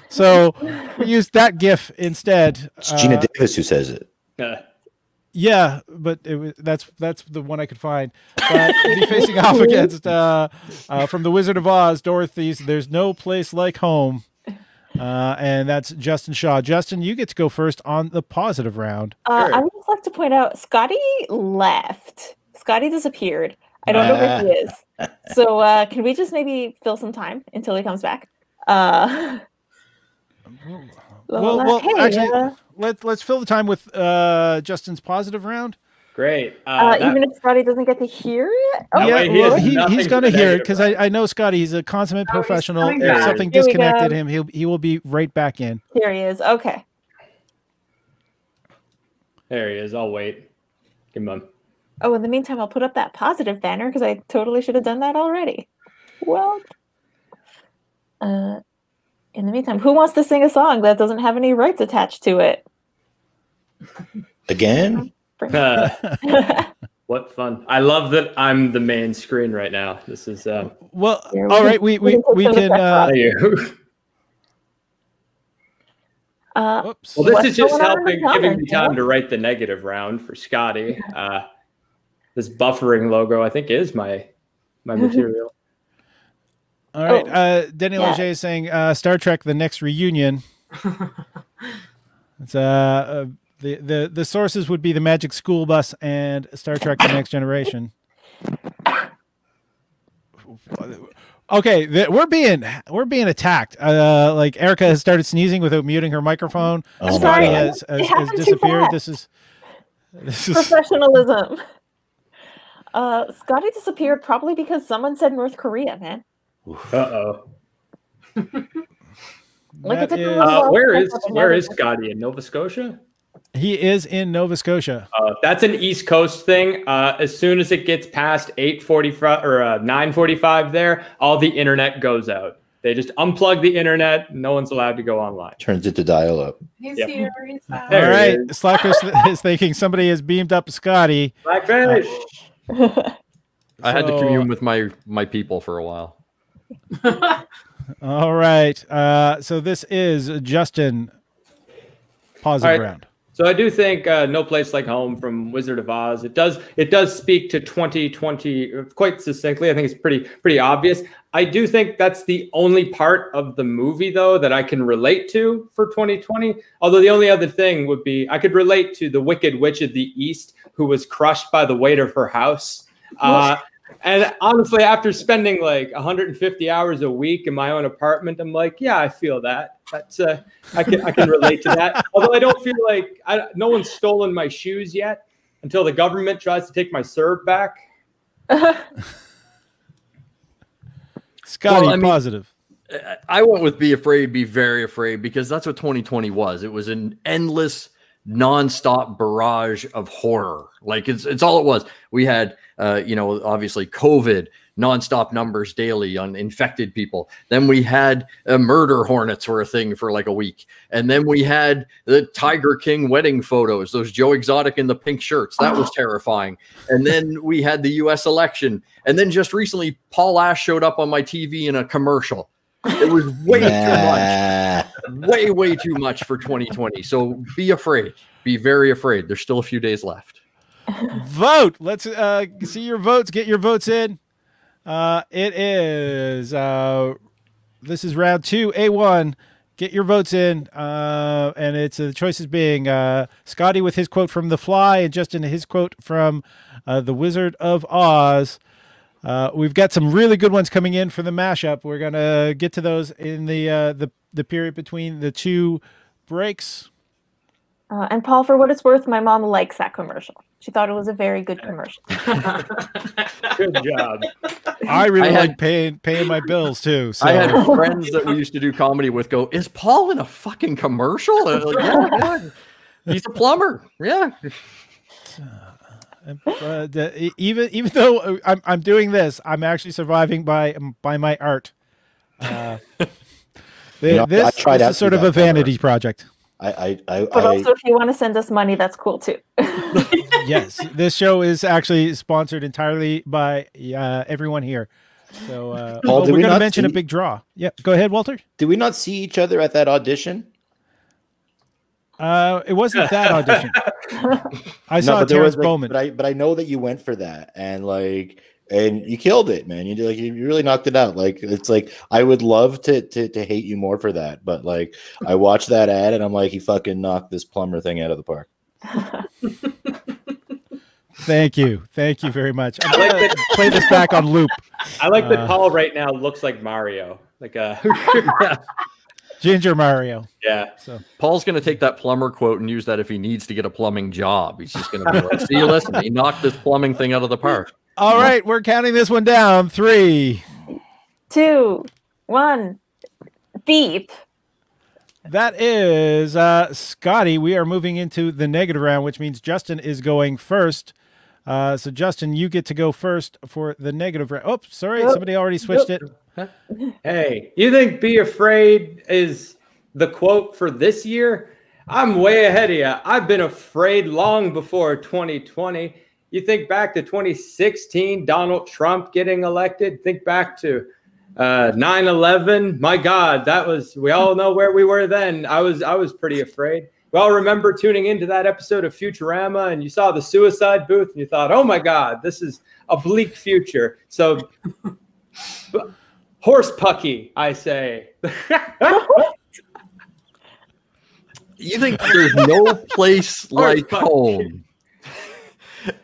So we used that GIF instead. It's Gina Davis who says it. Yeah, but that's the one I could find. But be facing off against from the Wizard of Oz, Dorothy's "There's No Place Like Home," and that's Justin Shaw. Justin, you get to go first on the positive round. I would just like to point out, Scotty left. Scotty disappeared. I don't know where he is. So can we just maybe fill some time until he comes back? Actually, let's fill the time with Justin's positive round. Great. Even if Scotty doesn't get to hear it? No, Yeah, wait, he well, has nothing he's going to but hear it negative, because right? I know Scotty. He's a consummate professional. coming If back. something Here we disconnected go. him, he will be right back in. Here he is. Okay. There he is. I'll wait. Give him a... Oh, in the meantime, I'll put up that positive banner because I totally should have done that already. Well, in the meantime, who wants to sing a song that doesn't have any rights attached to it? Again? What fun. I love that I'm the main screen right now. This is Well, Here, all right, we can put some can. effect you. Whoops. Well, this What's is just going on in the helping, giving me comments, time to write the negative round for Scotty. This buffering logo, I think, is my material. All right, Daniel yeah. Leger is saying Star Trek: The Next Reunion. It's the sources would be the Magic School Bus and Star Trek: The Next Generation. Okay, we're being attacked. Like Erica has started sneezing without muting her microphone. Oh, Scotty my has It happened too disappeared. fast. This is Professionalism. Scotty disappeared probably because someone said North Korea, man. Uh-oh. Like that it took a is- little while Where to is catch up and where is everything. Scotty? In Nova Scotia? he is in Nova Scotia. That's an East Coast thing. As soon as it gets past 8:45 or 9:45 there, all the internet goes out. They just unplug the internet. No one's allowed to go online. Turns it to dial up. He's Yep. here. He's back. There All he right, Slacker is thinking somebody has beamed up Scotty. Blackfish. I had to So- commune with my people for a while. All right, so this is Justin. Positive All right. round. So I do think No Place Like Home from Wizard of Oz. It does speak to 2020 quite succinctly. I think it's pretty obvious. I do think that's the only part of the movie though that I can relate to for 2020. Although the only other thing would be I could relate to the Wicked Witch of the East who was crushed by the weight of her house. And honestly, after spending like 150 hours a week in my own apartment, I'm like, yeah, I feel that. That's I can relate to that. Although I don't feel like no one's stolen my shoes yet until the government tries to take my serve back. Scotty, Well, I mean, positive. I went with be afraid, be very afraid, because that's what 2020 was. It was an endless, nonstop barrage of horror. Like it's all it was. We had, obviously COVID, nonstop numbers daily on infected people. Then we had murder hornets were a thing for like a week. And then we had the Tiger King wedding photos, those Joe Exotic in the pink shirts. That was terrifying. And then we had the US election. And then just recently, Paul Ash showed up on my TV in a commercial. It was way too much, way too much for 2020. So be afraid, be very afraid. There's still a few days left. Vote. Let's see your votes. Get your votes in. It is this is round 2, A1. Get your votes in. And it's the choices being Scotty with his quote from The Fly and Justin his quote from The Wizard of Oz. We've got some really good ones coming in for the mashup. We're gonna get to those in the period between the two breaks. And Paul, for what it's worth, my mom likes that commercial. She thought it was a very good commercial. Good job. I really like paying my bills too. So. I had friends that we used to do comedy with go, is Paul in a fucking commercial? Like, yeah. He's a plumber. Yeah. Even though I'm doing this, I'm actually surviving by my art. This is sort of a vanity project. But also, if you want to send us money, that's cool too. Yes, this show is actually sponsored entirely by everyone here. So Paul, we're going to mention a big draw. Yeah, go ahead, Walter. Did we not see each other at that audition? It wasn't that audition. I saw Terrence Bowman, but I know that you went for that, and you killed it, man. You really knocked it out. Like it's like I would love to hate you more for that, but like I watched that ad and I'm like, he fucking knocked this plumber thing out of the park. Thank you very much. I'm gonna play this back on loop. I like that Paul right now looks like Mario, like a Ginger Mario. Yeah. So Paul's going to take that plumber quote and use that if he needs to get a plumbing job. He's just going to be like, see, listen, he knocked this plumbing thing out of the park. All right, we're counting this one down. 3, 2, 1, beep. That is Scotty. We are moving into the negative round, which means Justin is going first. So Justin, you get to go first for the negative round. Oh, sorry, somebody already switched it. Hey, you think "Be Afraid" is the quote for this year? I'm way ahead of you. I've been afraid long before 2020. You think back to 2016, Donald Trump getting elected. Think back to 9/11. My God, we all know where we were then. I was pretty afraid. We all remember tuning into that episode of Futurama, and you saw the suicide booth, and you thought, "Oh my God, this is a bleak future." So, horse pucky, I say. You think there's no place like home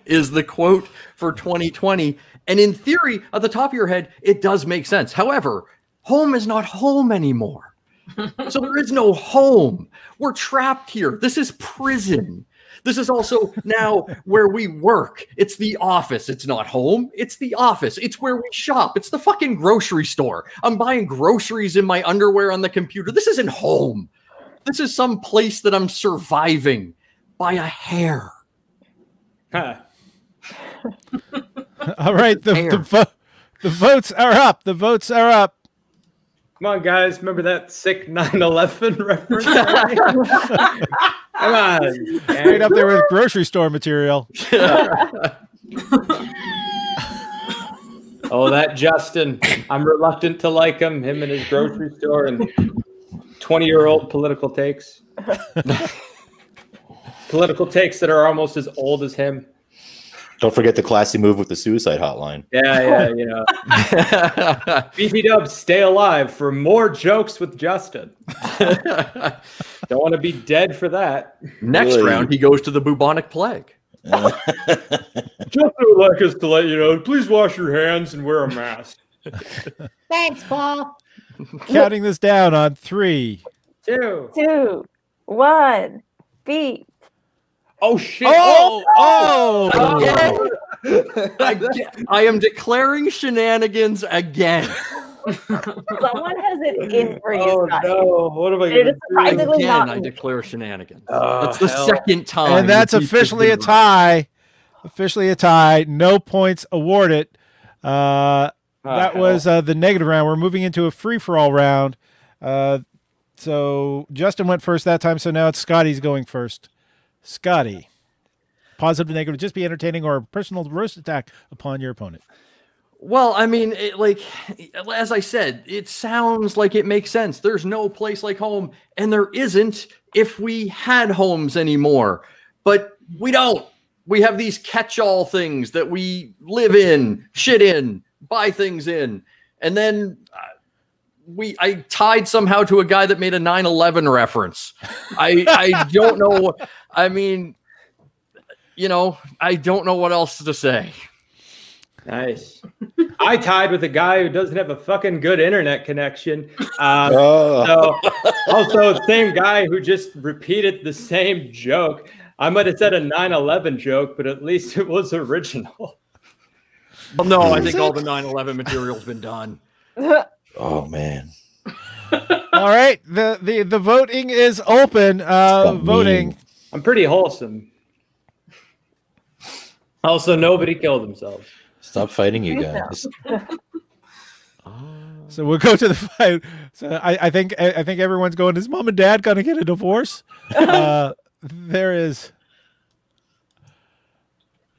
is the quote for 2020. And in theory, at the top of your head, it does make sense. However, home is not home anymore. So there is no home. We're trapped here. This is prison. This is also now where we work. It's the office. It's not home. It's the office. It's where we shop. It's the fucking grocery store. I'm buying groceries in my underwear on the computer. This isn't home. This is some place that I'm surviving by a hair. Huh. All right, the votes are up. The votes are up. Come on, guys. Remember that sick 9/11 reference? Come on. Right up there with grocery store material. Oh, that Justin. I'm reluctant to like him and his grocery store and 20-year-old political takes. Political takes that are almost as old as him. Don't forget the classy move with the suicide hotline. Yeah. BT Dubs, stay alive for more jokes with Justin. Don't want to be dead for that. Next round, he goes to the bubonic plague. Justin, would like us to let you know, please wash your hands and wear a mask. Thanks, Paul. Counting this down on 3, 2, 1. Beep. Oh shit! Oh! I am declaring shenanigans again. Someone has it in for you. Oh Scott. no! What am I It going is to surprisingly Again, not I me. declare shenanigans. Oh, That's the hell. second time. And that's that these officially a have been tie. Officially a tie. No points awarded. That was the negative round. We're moving into a free-for-all round. So Justin went first that time, so now it's Scotty's going first. Scotty, positive, negative, just be entertaining or a personal roast attack upon your opponent. Well, I mean, as I said, it sounds like it makes sense. There's no place like home, and there isn't if we had homes anymore. But we don't. We have these catch-all things that we live in, shit in, buy things in, and then I tied somehow to a guy that made a 9/11 reference. I don't know. I mean, I don't know what else to say. Nice. I tied with a guy who doesn't have a fucking good internet connection. Oh. So also same guy who just repeated the same joke. I might have said a 9/11 joke, but at least it was original. Well, no, I think all the 9/11 material's been done. Oh man. All right, the voting is open. Voting. mean. I'm pretty wholesome. Also, nobody killed themselves. Stop fighting, you guys. So we'll go to the fight. So I think everyone's going. Is mom and dad gonna get a divorce? There is.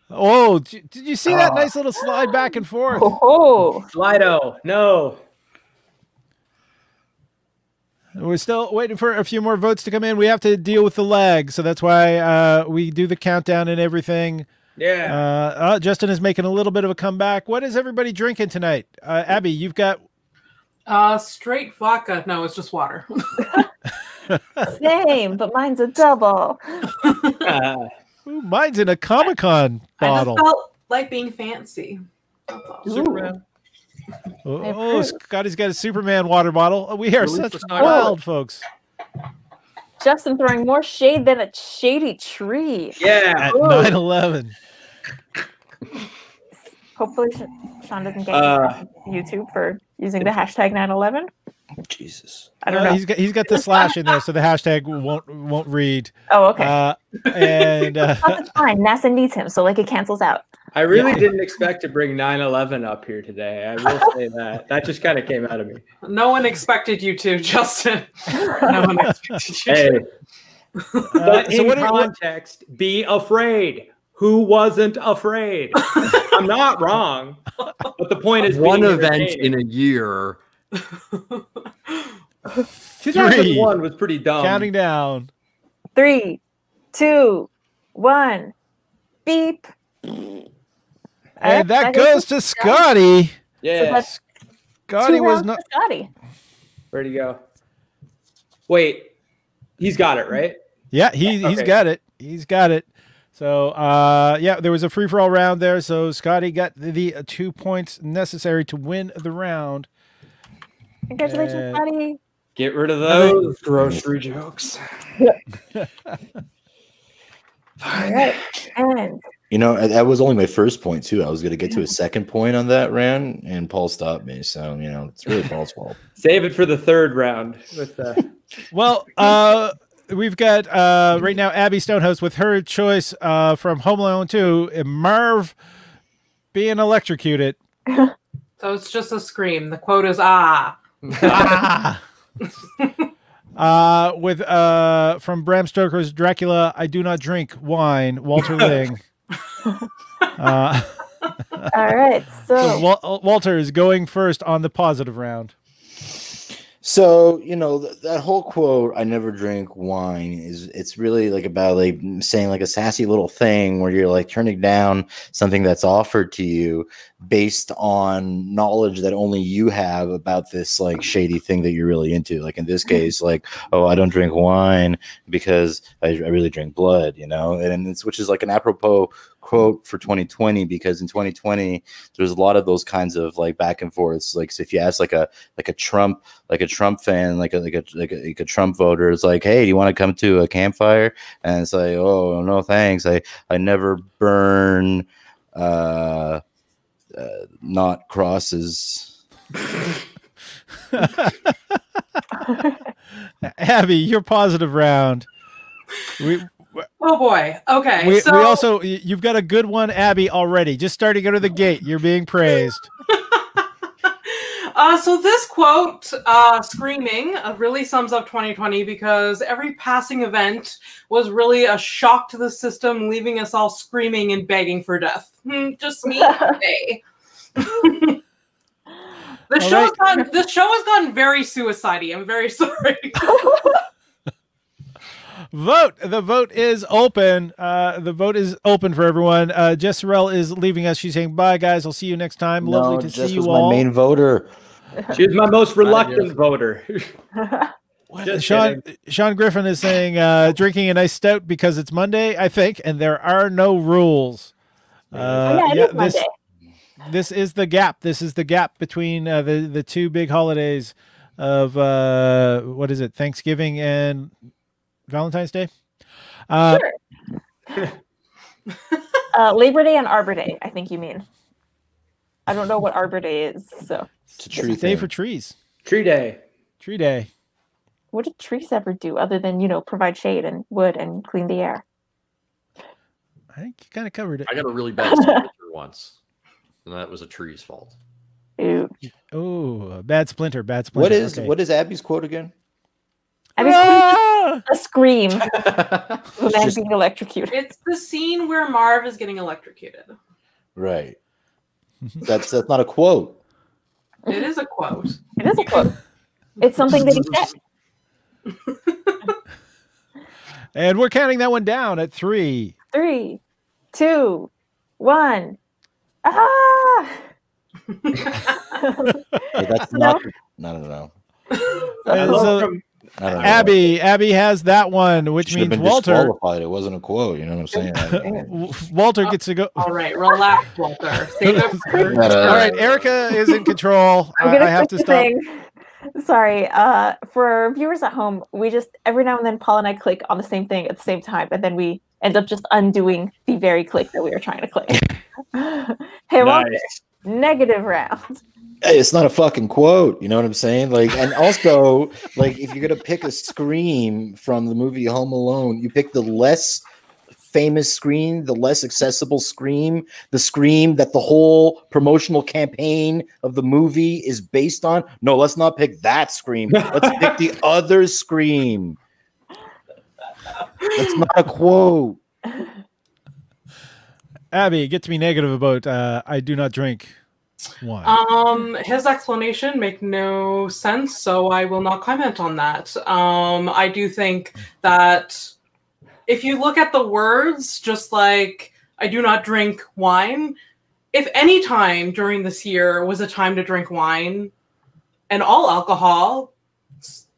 Oh, did you see that nice little slide back and forth? Oh, Slido, no. We're still waiting for a few more votes to come in. We have to deal with the lag, so that's why we do the countdown and everything. Yeah. Justin is making a little bit of a comeback. What is everybody drinking tonight? Abby, you've got Straight vodka. No, it's just water. same, but mine's a double. ooh, mine's in a Comic-Con I bottle. just felt like being fancy. That's all. Superman. Oh, Scotty's got a Superman water bottle. We are Release such the Snyder wild folks. Justin throwing more shade than a shady tree. Yeah. At 9/11. Hopefully, Sean doesn't get YouTube for using the hashtag 9/11. Jesus. I don't know. He's got the slash in there, so the hashtag won't read. Oh, okay. And That's fine. NASA needs him, so like it cancels out. I really didn't expect to bring 9/11 up here today. I will say that. That just kind of came out of me. No one expected you to, Justin. No one expected you Hey. to. But so in what context, be afraid. Who wasn't afraid? I'm not wrong. But the point is One being event entertaining. in a year. 2001 was pretty dumb. counting down. 3, 2, 1. Beep. And that goes to Scotty. Yeah. that's Scotty 2 was rounds not. for Scotty. Where'd he go? Wait. He's got it, right? Yeah, he's Okay. got it. He's got it. So yeah, there was a free for all round there. So Scotty got the 2 points necessary to win the round. Congratulations, Scotty. Get rid of those grocery jokes. All right. And You know, that was only my first point too. I was going to get to a second point on that round, and Paul stopped me. So it's really Paul's fault. Save it for the third round. With Well, we've got right now Abby Stonehouse with her choice from Home Alone 2, Marv being electrocuted. So it's just a scream. The quote is ah. With from Bram Stoker's Dracula, I do not drink wine, Walter Ling. all right. So Walter is going first on the positive round. So that whole quote, "I never drink wine," it's really like about like saying like a sassy little thing where you're like turning down something that's offered to you based on knowledge that only you have about this like shady thing that you're really into. Like in this case, like, oh, I don't drink wine because I really drink blood, and which is like an apropos quote for 2020 because in 2020 there's a lot of those kinds of like back and forths. Like so if you ask like a Trump fan, like a Trump voter, it's like, hey, do you want to come to a campfire? And it's like, oh no, thanks. I never burn not crosses. Abby, your positive round. Oh boy. Okay. We also, you've got a good one, Abby, already. Just starting out of the gate, you're being praised. So this quote, screaming, really sums up 2020 because every passing event was really a shock to the system, leaving us all screaming and begging for death. Just me. Okay. This show has gone very suicide-y. I'm very sorry. Vote. The vote is open. The vote is open for everyone. Jess Sorrell is leaving us. She's saying, bye, guys. I'll see you next time. Lovely to see you was all. My main voter. She was my most reluctant voter. Sean Griffin is saying, drinking a nice stout because it's Monday, I think, and there are no rules. It is Monday. This is the gap. This is the gap between the two big holidays of what is it? Thanksgiving and Valentine's Day. Sure. Labor Day and Arbor Day, I think you mean. I don't know what Arbor Day is, so It's a tree day thing. for trees. Tree Day. Tree Day. what do trees ever do other than, provide shade and wood and clean the air? I think you kind of covered it. I got a really bad splinter once, and that was a tree's fault. Ew. Oh, bad splinter. What Okay. is Abby's quote again? I mean, a scream of man being electrocuted. It's the scene where Marv is getting electrocuted. Right. That's not a quote. It is a quote. It is a quote. It's something that he said. And we're counting that one down at 3. 3, 2, 1. Ah! That's not. I don't know. I don't know. Abby has that one, which Should have means been Walter. disqualified. It wasn't a quote. You know what I'm saying? Walter gets to go. All right, relax, Walter. Save it for All right, Erica is in control. I'm gonna I have to quick stop. thing. Sorry. For viewers at home, we just every now and then Paul and I click on the same thing at the same time, and then we end up just undoing the very click that we were trying to click. Hey, Walter, negative round. Hey, it's not a fucking quote. You know what I'm saying? Like, and also, like, if you're gonna pick a scream from the movie Home Alone, you pick the less famous scream, the less accessible scream, the scream that the whole promotional campaign of the movie is based on. No, let's not pick that scream. Let's pick the other scream. That's not a quote. Abby, get to be negative about I do not drink wine. His explanation make no sense, so I will not comment on that. I do think that if you look at the words, just like I do not drink wine, if any time during this year was a time to drink wine and all alcohol,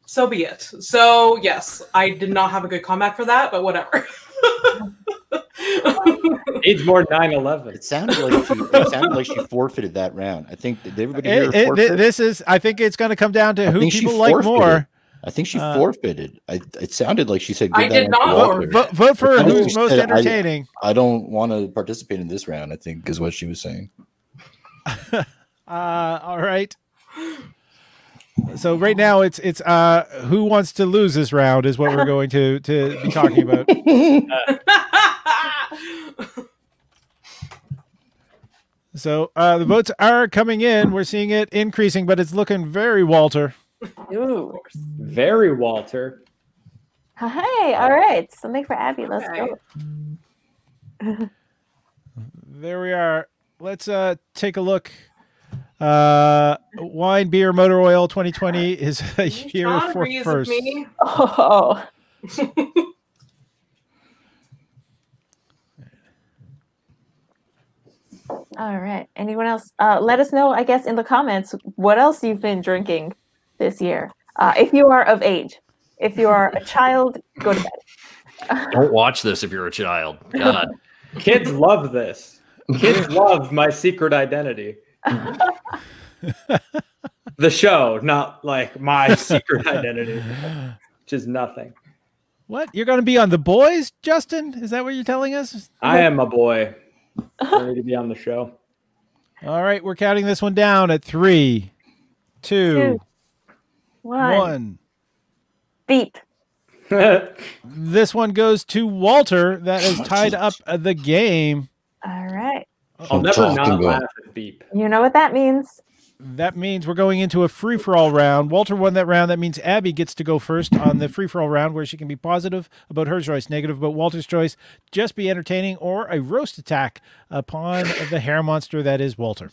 so be it. So yes, I did not have a good comeback for that, but whatever. Needs more 9/11. It sounded like she forfeited that round. I think did everybody hear her forfeit? This is. I think it's going to come down to who think she people like forfeited. more. I think she forfeited. It sounded like she said. I did not Vote for I think who's she most said, entertaining. I don't want to participate in this round, I think is what she was saying. All right. So right now it's who wants to lose this round is what we're going to be talking about. So the votes are coming in. We're seeing it increasing, but it's looking very Walter. Ooh. Very Walter. Hey, all right. Something for Abby. Let's go. There we are. Let's take a look. Wine, beer, motor oil 2020 is a year Sean for agrees with first. me. Oh. All right. Anyone else? Let us know, I guess, in the comments what else you've been drinking this year. If you are of age. If you are a child, go to bed. Don't watch this if you're a child. God. Kids love this. Kids love my secret identity. The show, not like my secret identity, which is nothing. What? You're going to be on The Boys, Justin? Is that what you're telling us? I am a boy. I need to be on the show. All right, we're counting this one down at 3, 2, 1. Beep. This one goes to Walter. That has tied up the game. All right. I'll never not laugh at beep. You know what that means? That means we're going into a free-for-all round. Walter won that round. That means Abby gets to go first on the free-for-all round, where she can be positive about her choice, negative about Walter's choice, just be entertaining, or a roast attack upon the hair monster that is Walter.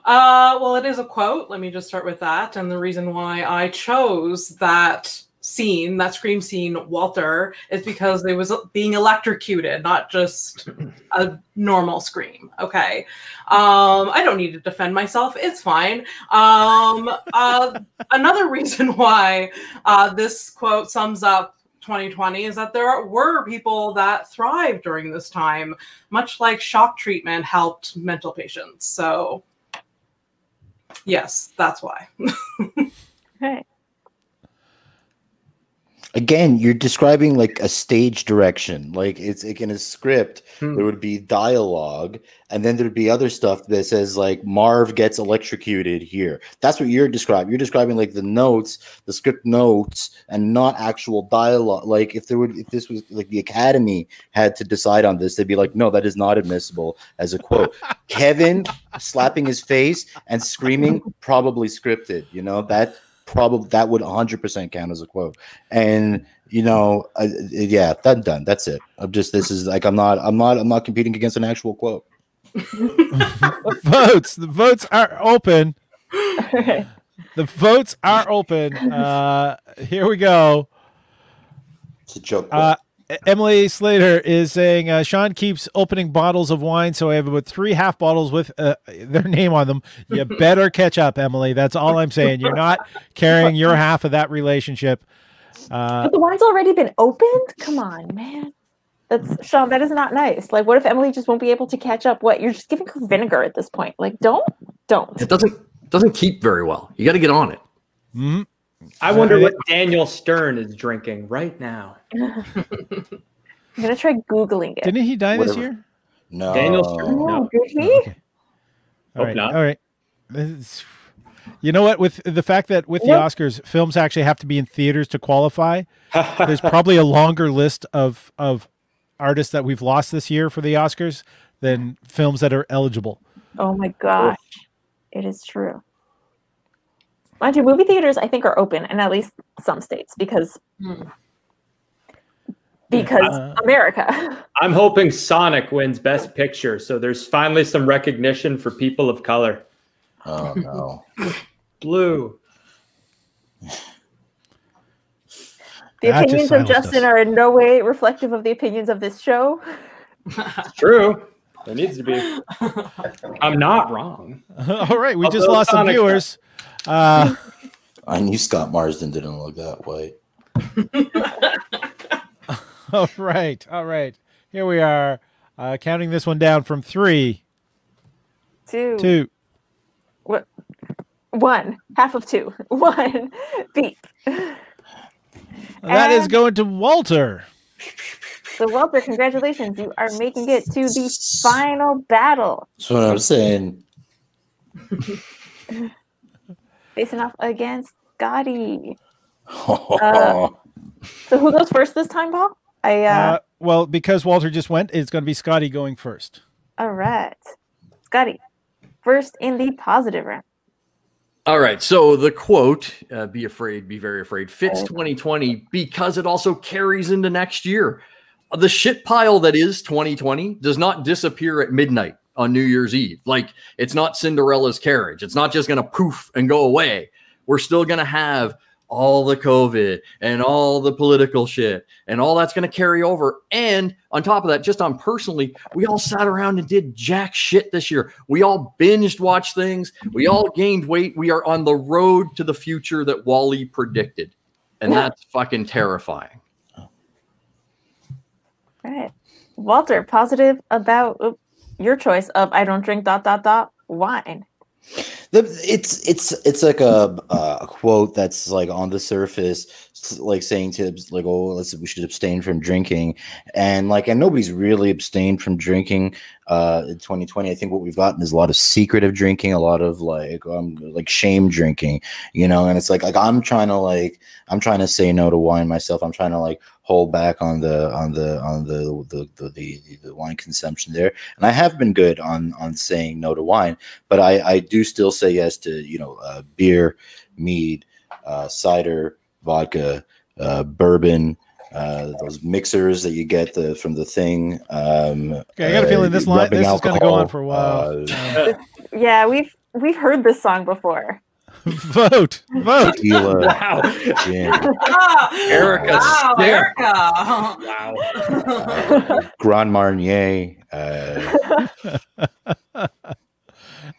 Well, it is a quote. Let me just start with that. And the reason why I chose that scene, that scream scene, Walter, is because it was being electrocuted, not just a normal scream. Okay. I don't need to defend myself. It's fine. Another reason why this quote sums up 2020 is that there were people that thrived during this time, much like shock treatment helped mental patients. So yes, that's why. Okay. Again, you're describing like a stage direction. Like it's like in a script, there would be dialogue, and then there'd be other stuff that says like Marv gets electrocuted here. That's what you're describing. You're describing like the notes, the script notes, and not actual dialogue. Like if this was like the Academy had to decide on this, they'd be like, no, that is not admissible as a quote. Kevin slapping his face and screaming, probably scripted. You know that. Probably that would 100% count as a quote. And yeah, done. That's it. This is like I'm not competing against an actual quote. The votes are open. The votes are open. Here we go. It's a joke. Emily Slater is saying Sean keeps opening bottles of wine, so I have about 3 half bottles with their name on them. You better catch up, Emily. That's all I'm saying. You're not carrying your half of that relationship. But the wine's already been opened? Come on, man. That's Sean, that is not nice. Like, what if Emily just won't be able to catch up? What? You're just giving her vinegar at this point. Like, don't. It doesn't keep very well. You got to get on it. Mm-hmm. I wonder what Daniel Stern is drinking right now. I'm gonna try Googling it. Didn't he die this year? No. Daniel Stern. No, did he? Okay. All right. not. All right. You know what? With the fact that with the Oscars, films actually have to be in theaters to qualify, there's probably a longer list of artists that we've lost this year for the Oscars than films that are eligible. Oh my gosh. It is true. Mind you, movie theaters I think are open in at least some states because America. I'm hoping Sonic wins Best Picture, so there's finally some recognition for people of color. Oh no. Blue. The opinions of Justin are in no way reflective of the opinions of this show. It's true. There needs to be. I'm not wrong. All right, we just lost some viewers. I knew Scott Marsden didn't look that white. All right. Here we are, counting this one down from 3, 2. What? 1. Half of 2. 1. Beep. That is going to Walter. So Walter, congratulations. You are making it to the final battle. That's what I'm saying. Facing off against Scotty. So who goes first this time, Paul? Well, because Walter just went, it's going to be Scotty going first. All right. Scotty, first in the positive round. All right. So the quote, be afraid, be very afraid, fits 2020 because it also carries into next year. The shit pile that is 2020 does not disappear at midnight on New Year's Eve. Like, it's not Cinderella's carriage. It's not just going to poof and go away. We're still going to have all the COVID and all the political shit and all that's going to carry over. And on top of that, just on personally, we all sat around and did jack shit this year. We all binged watched things. We all gained weight. We are on the road to the future that Wall-E predicted. And that's fucking terrifying. Right. Walter, positive about your choice of I don't drink ... wine. It's like a quote that's like on the surface, like saying to like, oh, we should abstain from drinking, and nobody's really abstained from drinking in 2020. I think what we've gotten is a lot of secretive drinking, a lot of like shame drinking, and it's like I'm trying to say no to wine myself. I'm trying to hold back on the wine consumption there, and I have been good on saying no to wine, but I do still say yes to beer, mead, cider, vodka, bourbon, those mixers that you get from the thing. Okay, I got a feeling this is going to go on for a while. Yeah, we've heard this song before. Vote. Tequila, Wow. gin, Erica. Wow, Stare. Erica. Wow. Grand Marnier.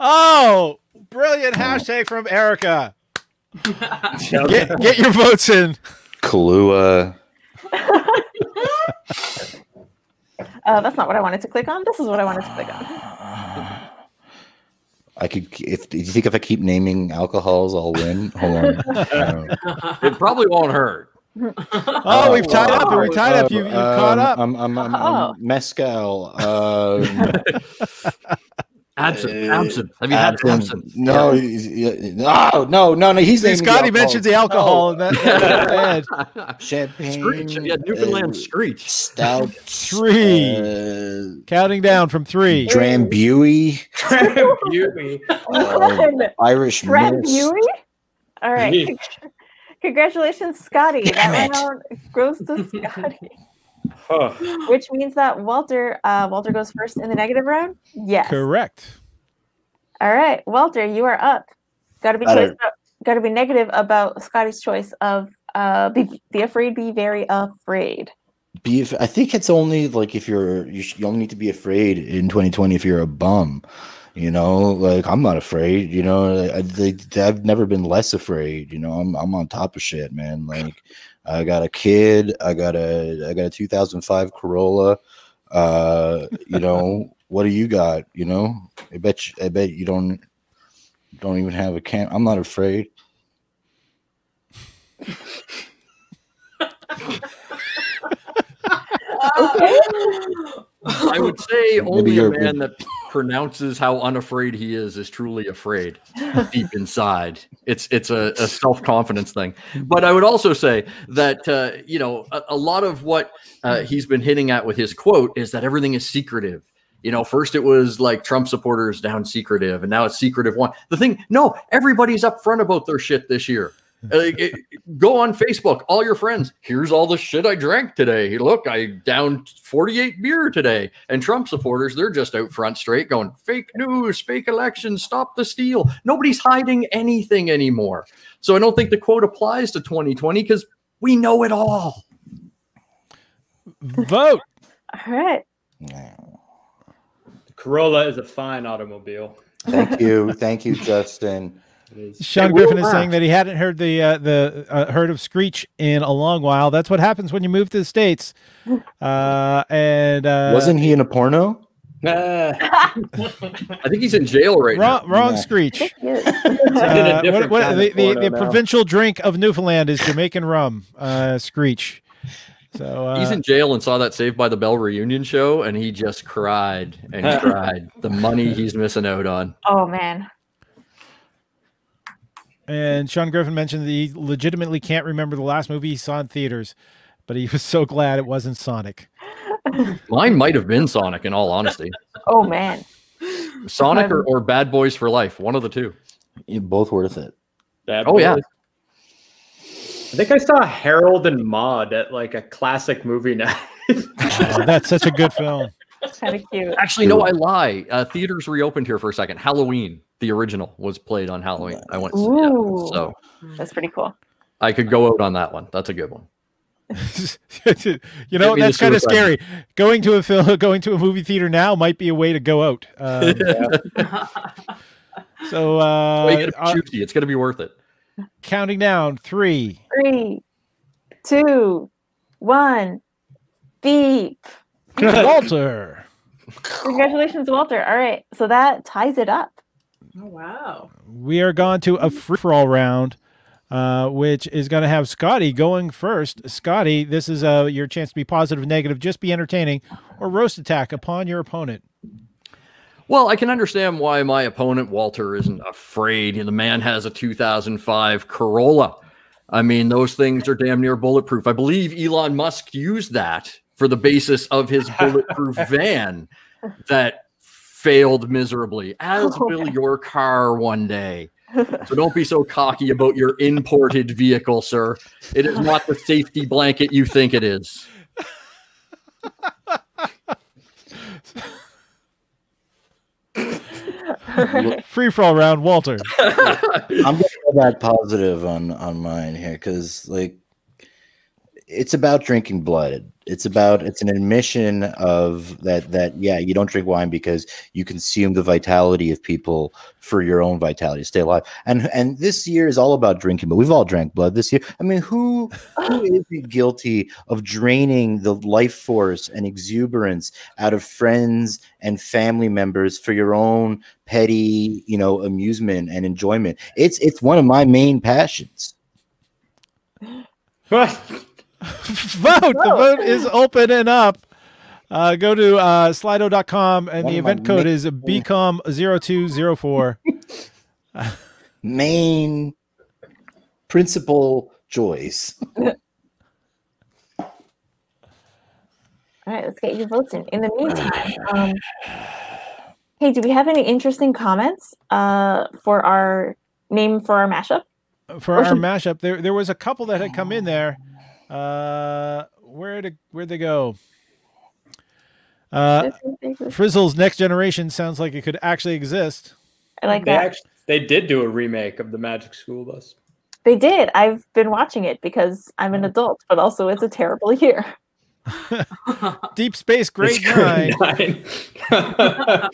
Oh, brilliant hashtag from Erica. Get your votes in. Kahlua. That's not what I wanted to click on. This is what I wanted to click on. Do you think if I keep naming alcohols, I'll win? Hold on. It probably won't hurt. Oh, we've tied up. We've tied up. You caught up. I'm mezcal. Absinthe. Have you had absinthe? No, no. He's naming Scotty mentioned the alcohol. And that champagne. Screech. Yeah, Newfoundland Screech. Stout. 3. Counting down from 3. Drambuie. One. Irish mist. Drambuie? All right. Congratulations, Scotty. That round goes to Scotty. Huh. Which means that Walter goes first in the negative round? Yes. Correct. All right. Walter, you are up. Gotta be negative about Scotty's choice of be afraid, be very afraid. I think it's only if you only need to be afraid in 2020 if you're a bum. I'm not afraid. I've never been less afraid. I'm on top of shit, man. I got a kid. I got a 2005 Corolla. What do you got? I bet you don't even have a cam. I'm not afraid. I would say only a man that pronounces how unafraid he is truly afraid deep inside. It's a self-confidence thing. But I would also say that a lot of what he's been hitting at with his quote is that everything is secretive. First it was like Trump supporters down secretive, and now it's secretive one. Everybody's upfront about their shit this year. Go on Facebook, all your friends. Here's all the shit I drank today. Look, I downed 48 beer today. And Trump supporters, they're just out front straight going, fake news, fake elections, stop the steal. Nobody's hiding anything anymore. So I don't think the quote applies to 2020 because we know it all. Vote. All right. Corolla is a fine automobile. Thank you, Justin. Sean Griffin is saying that he hadn't heard heard of Screech in a long while. That's what happens when you move to the States. Wasn't he in a porno? I think he's in jail right now. Wrong Screech. The provincial drink of Newfoundland is Jamaican rum. Screech. So he's in jail and saw that Saved by the Bell reunion show, and he just cried and cried. The money he's missing out on. Oh man. And Sean Griffin mentioned that he legitimately can't remember the last movie he saw in theaters, but he was so glad it wasn't Sonic. Mine might have been Sonic, in all honesty. Oh, man. Sonic or Bad Boys for Life, one of the two. Both worth it. Bad Boys. Yeah. I think I saw Harold and Maude at a classic movie night. Oh, that's such a good film. Kind of cute. Actually, no, I lie. Theaters reopened here for a second. Halloween, the original, was played on Halloween. I went to see it, so that's pretty cool. I could go out on that one. That's a good one. That's kind of scary. Going to a movie theater now might be a way to go out. So it's going to be worth it. Counting down 3, 3, 2, 1, beep. Walter. Congratulations, Walter. All right, so that ties it up. Oh, wow. We are going to a free-for-all round, which is going to have Scotty going first. Scotty, this is your chance to be positive, negative, just be entertaining, or roast attack upon your opponent. Well, I can understand why my opponent, Walter, isn't afraid. The man has a 2005 Corolla. I mean, those things are damn near bulletproof. I believe Elon Musk used that for the basis of his bulletproof van that failed miserably, as will your car one day. So don't be so cocky about your imported vehicle, sir. It is not the safety blanket you think it is. Free for all round, Walter. I'm gonna go back positive on mine here because like it's about drinking blood. It's an admission of that yeah, you don't drink wine because you consume the vitality of people for your own vitality to stay alive. And this year is all about drinking, but we've all drank blood this year. I mean, who isn't guilty of draining the life force and exuberance out of friends and family members for your own petty, amusement and enjoyment? It's one of my main passions. Vote. The vote is open and up. Go to slido.com and the event code is BCOM0204. Main principal joys. All right, let's get your votes in. In the meantime, hey, do we have any interesting comments for our name for our mashup? For our mashup, there was a couple that had come in there. Where'd they go? Frizzle's Next Generation sounds like it could actually exist. I like that. They did do a remake of the Magic School Bus. They did. I've been watching it because I'm an adult, but also it's a terrible year. Deep Space Grade 9. That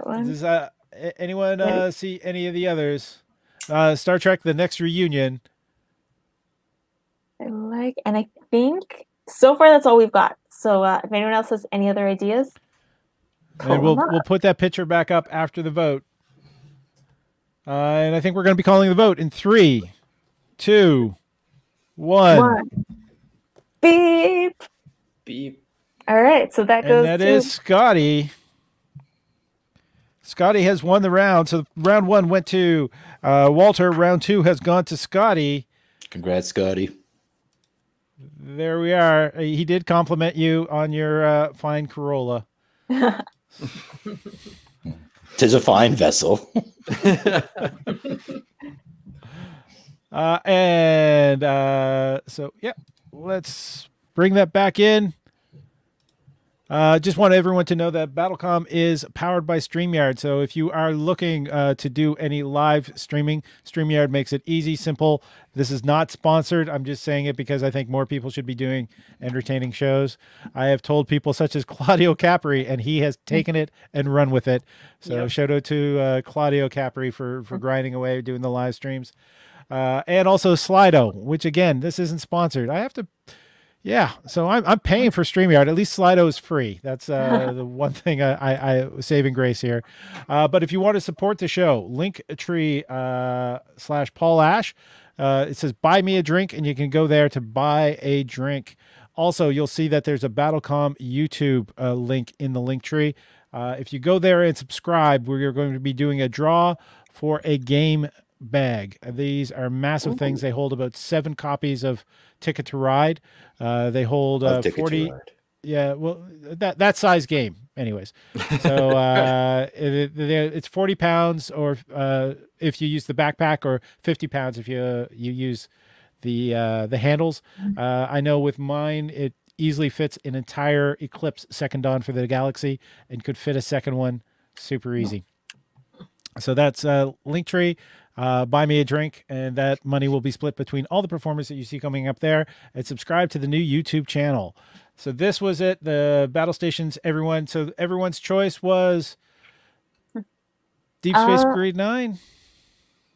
one. Does anyone see any of the others? Star Trek: The Next Reunion. And I think so far that's all we've got. So if anyone else has any other ideas, and we'll put that picture back up after the vote. And I think we're going to be calling the vote in 3, 2, 1. Beep. Beep. All right, so that goes. And that is Scotty. Scotty has won the round. So round 1 went to Walter. Round 2 has gone to Scotty. Congrats, Scotty. There we are. He did compliment you on your fine Corolla. Tis a fine vessel. So, yeah, let's bring that back in. Just want everyone to know that Battlecom is powered by StreamYard. So if you are looking to do any live streaming, StreamYard makes it easy, simple. This is not sponsored. I'm just saying it because I think more people should be doing entertaining shows. I have told people such as Claudio Capri, and he has taken it and run with it. So shout out to Claudio Capri for grinding away, doing the live streams. And also Slido, which again, this isn't sponsored. I have to... Yeah, so I'm paying for StreamYard. At least Slido is free. That's the one thing I saving grace here. But if you want to support the show, Linktree /Paul Ash. It says buy me a drink, and you can go there to buy a drink. Also, you'll see that there's a Battlecom YouTube link in the Linktree. If you go there and subscribe, we're going to be doing a draw for a game bag. These are massive things. They hold about 7 copies of Ticket to Ride. They hold 40. Yeah, well, that size game, anyways. So it's 40 pounds, or if you use the backpack, or 50 pounds if you use the handles. I know with mine, it easily fits an entire Eclipse Second Dawn for the Galaxy, and could fit a second one super easy. So that's Linktree. Buy me a drink, and that money will be split between all the performers that you see coming up there. And subscribe to the new YouTube channel. So this was it. The battle stations, everyone. So everyone's choice was Deep Space Grade 9.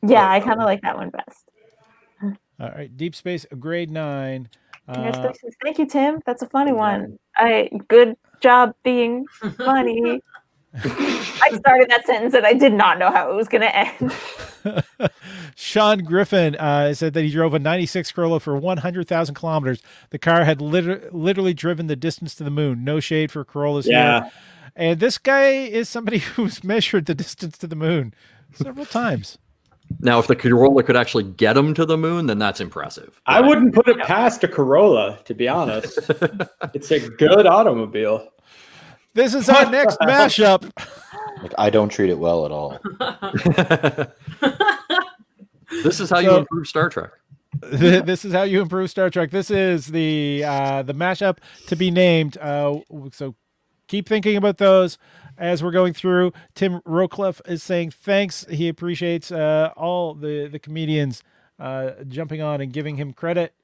Yeah, I kind of like that one best. All right, Deep Space Grade 9. Congratulations. Thank you, Tim. That's a funny one. Good job being funny. I started that sentence and I did not know how it was going to end. Sean Griffin said that he drove a 96 Corolla for 100,000 kilometers. The car had literally driven the distance to the moon. No shade for Corollas here. And this guy is somebody who's measured the distance to the moon several times. Now, if the Corolla could actually get him to the moon, then that's impressive. I wouldn't put it past a Corolla, to be honest. It's a good automobile. This is our next mashup. Like, I don't treat it well at all. This is how you improve Star Trek. This is how you improve Star Trek. This is the mashup to be named. So keep thinking about those as we're going through. Tim Rocliffe is saying thanks. He appreciates all the comedians jumping on and giving him credit.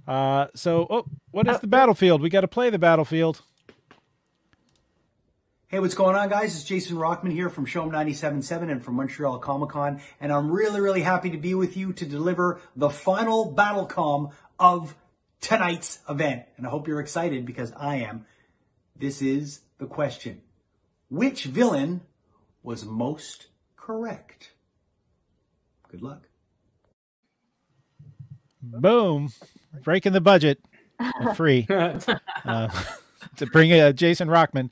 What is the battlefield? We got to play the battlefield. Hey, what's going on, guys? It's Jason Rockman here from Show'em 97.7 and from Montreal Comic-Con, and I'm really, really happy to be with you to deliver the final BattleCom of tonight's event. And I hope you're excited because I am. This is the question. Which villain was most correct? Good luck. Boom. Breaking the budget. Free. To bring Jason Rockman.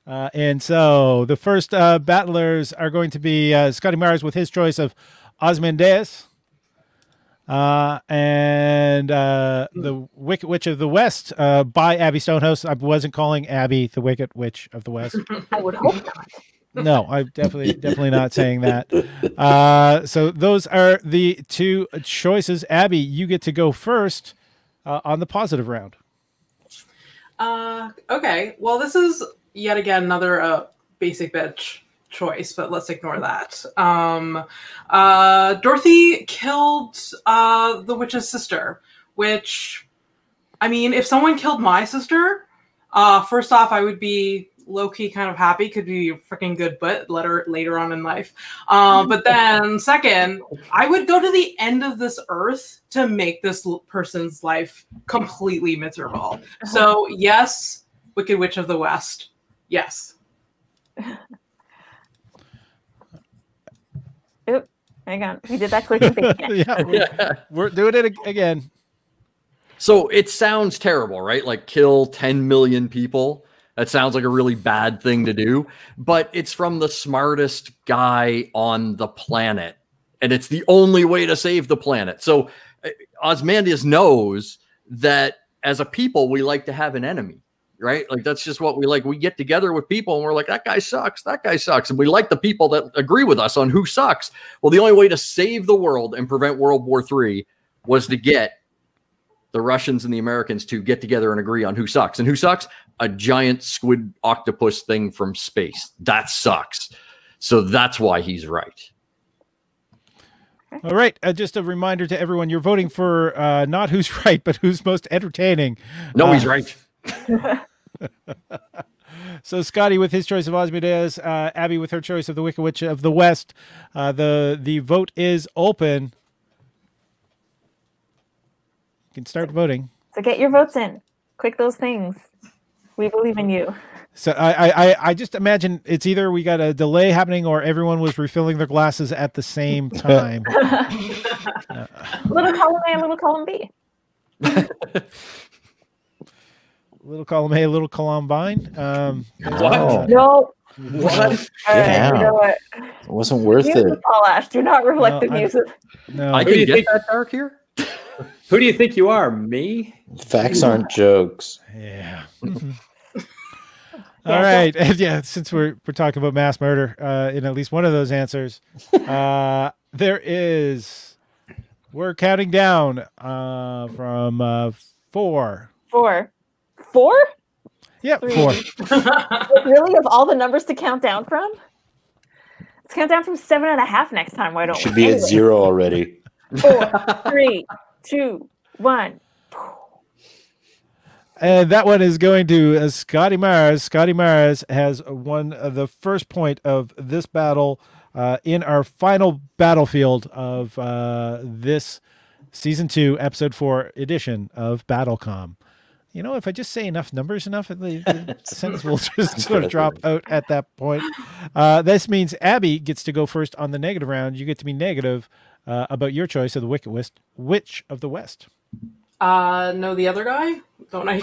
And so the first battlers are going to be Scotty Myers with his choice of Ozymandias and the Wicked Witch of the West by Abby Stonehouse. I wasn't calling Abby the Wicked Witch of the West. I would hope not. No, I'm definitely not saying that. So those are the two choices. Abby, you get to go first on the positive round. Okay. Well, this is yet again another basic bitch choice, but let's ignore that. Dorothy killed the witch's sister, which, I mean, if someone killed my sister, first off, I would be low-key kind of happy. Could be a freaking good but later on in life. But then second, I would go to the end of this earth to make this person's life completely miserable. So yes, Wicked Witch of the West. Yes. Oop, hang on. We did that quick and think. We're doing it again. So it sounds terrible, right? Like kill 10 million people. That sounds like a really bad thing to do, but it's from the smartest guy on the planet. And it's the only way to save the planet. So Ozymandias knows that as a people, we like to have an enemy. Right? Like, that's just what we like. We get together with people and we're like, that guy sucks. That guy sucks. And we like the people that agree with us on who sucks. Well, the only way to save the world and prevent World War III was to get the Russians and the Americans to get together and agree on who sucks. And who sucks? A giant squid octopus thing from space. That sucks. So that's why he's right. All right. Just a reminder to everyone, you're voting for not who's right, but who's most entertaining. No, he's right. So Scotty with his choice of Ozymandias, Abby with her choice of the Wicked Witch of the West. The vote is open. You can start voting. So get your votes in. Click those things. We believe in you. So I just imagine it's either we got a delay happening or everyone was refilling their glasses at the same time. Little column A, little column B. Little column A, little Columbine. What? No. What? Right, you know what? It wasn't worth Music, it. Paul Ash, do not reflect the music. No. I Who do you can get think- that dark here. Who do you think you are? Me? Facts aren't jokes. Yeah. All right. And yeah, since we're talking about mass murder in at least one of those answers, we're counting down from 4. 4. 4? Yeah, 3. 4. Really? Of all the numbers to count down from? Let's count down from 7.5 next time. Why don't we? Should be at 0 already. 4, 3, 2, 1. And that one is going to Scotty Myers. Scotty Myers has won the first point of this battle in our final battlefield of this Season 2, Episode 4 edition of BattleCom. You know, if I just say enough numbers the sentence will just sort of drop out at that point. This means Abby gets to go first on the negative round. You get to be negative about your choice of the Wicked Witch of the West. No, the other guy. Don't I?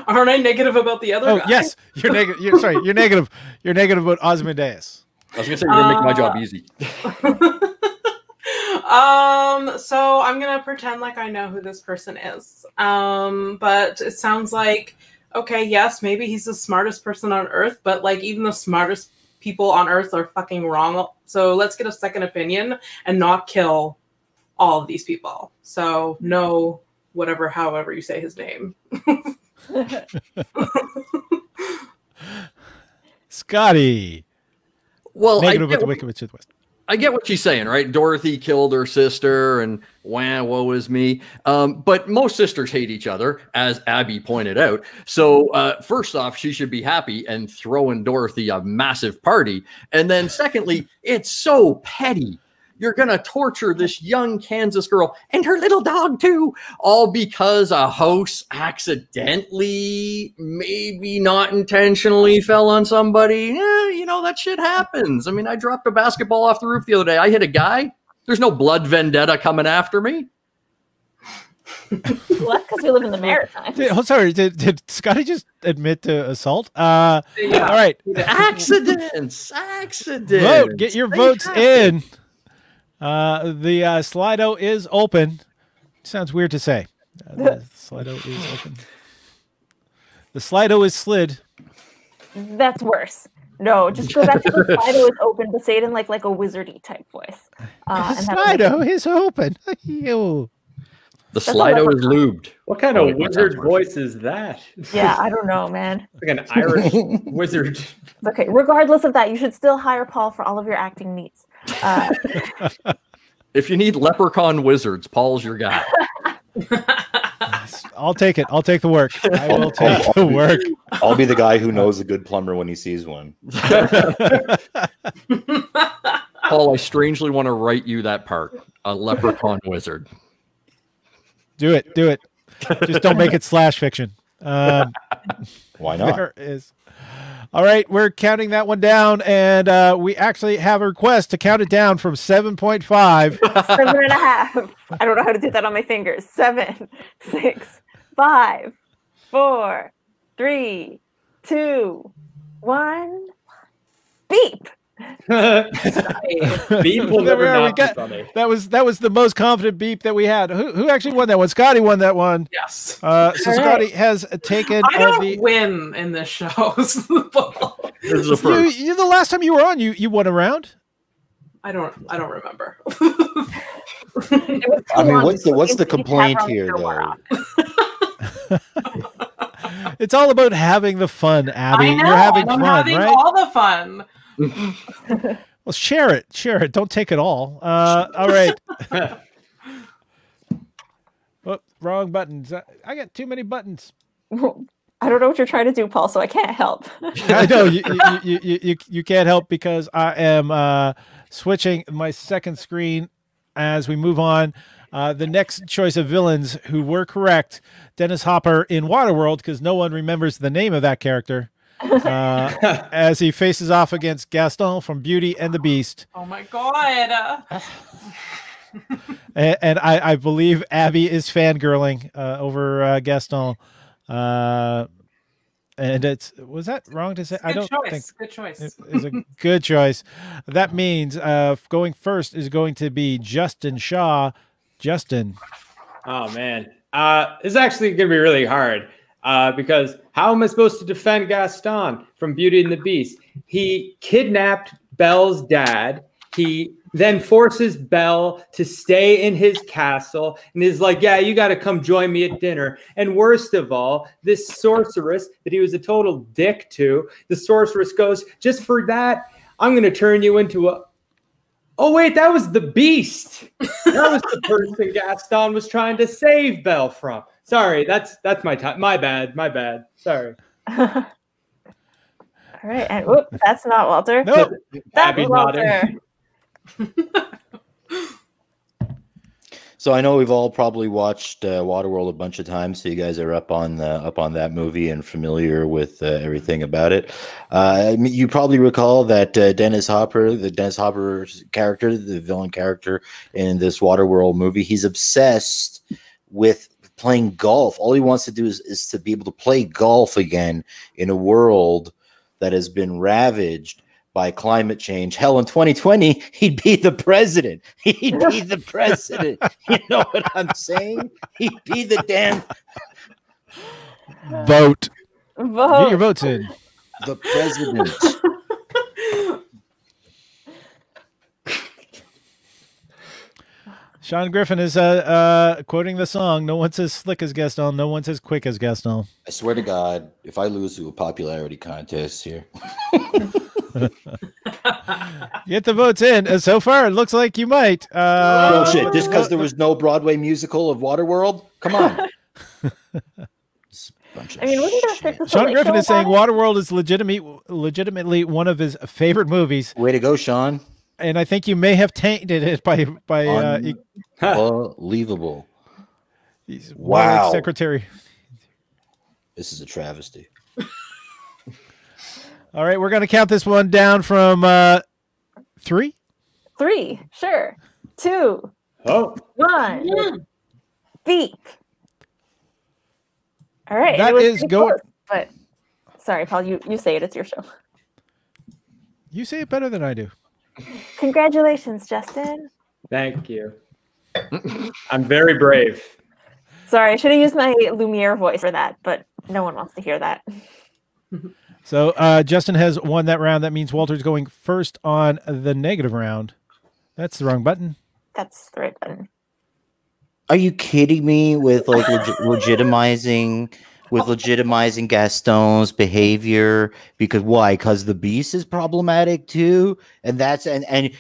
Aren't I negative about the other guy? Yes, you're negative. You're negative. You're negative about Ozymandias. I was gonna say you're gonna make my job easy. So I'm gonna pretend like I know who this person is. But it sounds like, okay, yes, maybe he's the smartest person on Earth, but like even the smartest people on Earth are fucking wrong. So let's get a second opinion and not kill all of these people. So no, whatever, however you say his name. Scotty. Well, negative with the Wicked Witch of the West. I get what she's saying, right? Dorothy killed her sister, and woe is me. But most sisters hate each other, as Abby pointed out. So first off, she should be happy and throwing Dorothy a massive party. And then secondly, it's so petty. You're going to torture this young Kansas girl and her little dog too, all because a house accidentally, maybe not intentionally, fell on somebody. You know, that shit happens. I mean, I dropped a basketball off the roof the other day. I hit a guy. There's no blood vendetta coming after me. Well, that's because we live in the Maritimes. Sorry, did Scotty just admit to assault? Yeah. All right. Accidents. Vote. Get your votes in. The Slido is open. Sounds weird to say. The Slido is open. The Slido is slid. That's worse. No, just go back to the Slido is open, but say it in like a wizardy type voice. Slido is open. Ew. The Slido is lubed. What kind of wizard voice is that? Yeah, I don't know, man. Like an Irish wizard. Okay, regardless of that, you should still hire Paul for all of your acting needs. If you need leprechaun wizards, Paul's your guy. I'll take it. I'll take the work. I will take the work. I'll be the guy who knows a good plumber when he sees one. Paul, I strangely want to write you that part. A leprechaun wizard. Do it. Do it. Just don't make it slash fiction. Why not? There is. All right, we're counting that one down, and we actually have a request to count it down from 7.5. 7.5. I don't know how to do that on my fingers. 7, 6, 5, 4, 3, 2, 1. Beep. Beep will never not be funny. That was the most confident beep that we had. Who actually won that one? Scotty won that one. Yes. So Scotty has taken. I don't win in this show. This is the first. You the last time you were on, you won a round. I don't remember. I mean, what's the complaint here, though? It's all about having the fun, Abby. I know, You're having I'm fun, having right? all the fun. Well, share it. Don't take it all. All right. Oh, wrong buttons. I got too many buttons. I don't know what you're trying to do, Paul, so I can't help. I know you can't help because I am switching my second screen as we move on. The next choice of villains who were correct, Dennis Hopper in Waterworld, because no one remembers the name of that character. As he faces off against Gaston from Beauty and the Beast. Oh my god. And I believe Abby is fangirling over Gaston. And was that wrong to say? I don't think good choice. It is a good choice. That means going first is going to be Justin Shaw. Justin. Oh man. It's actually gonna be really hard. Because how am I supposed to defend Gaston from Beauty and the Beast? He kidnapped Belle's dad. He then forces Belle to stay in his castle and is like, yeah, you got to come join me at dinner. And worst of all, this sorceress that he was a total dick to, the sorceress goes, just for that, I'm going to turn you into a... Oh, wait, that was the Beast. That was the person Gaston was trying to save Belle from. Sorry, that's my time. My bad. Sorry. All right, and whoop, that's not Walter. No, that's Walter. So I know we've all probably watched Waterworld a bunch of times, so you guys are up on that movie and familiar with everything about it. I mean, you probably recall that Dennis Hopper's character, the villain character in this Waterworld movie, he's obsessed with playing golf. All he wants to do is to be able to play golf again in a world that has been ravaged by climate change. Hell, in 2020, he'd be the president. He'd be the president. You know what I'm saying? He'd be the damn Vote. Vote. Get your votes in. the president. Sean Griffin is quoting the song. No one's as slick as Gaston. No one's as quick as Gaston. I swear to God, if I lose to a popularity contest here. Get the votes in. So far, it looks like you might. Bullshit. Just because there was no Broadway musical of Waterworld? Come on. I mean, wasn't there a Cirque du Sean Soleil Griffin show is saying about it? Waterworld is legitimately one of his favorite movies. Way to go, Sean. And I think you may have tainted it by Unbelievable. Wow. Secretary. This is a travesty. All right, we're going to count this one down from 3. 3, sure. 2, 1, beep. All right. That it was is pretty go- close, but sorry, Paul, you say it. It's your show. You say it better than I do. Congratulations, Justin. Thank you. I'm very brave. Sorry, I should have used my Lumiere voice for that, but no one wants to hear that. So Justin has won that round. That means Walter's going first on the negative round. That's the wrong button. That's the right button. Are you kidding me with like legitimizing Gaston's behavior? Because why? Because the Beast is problematic too, and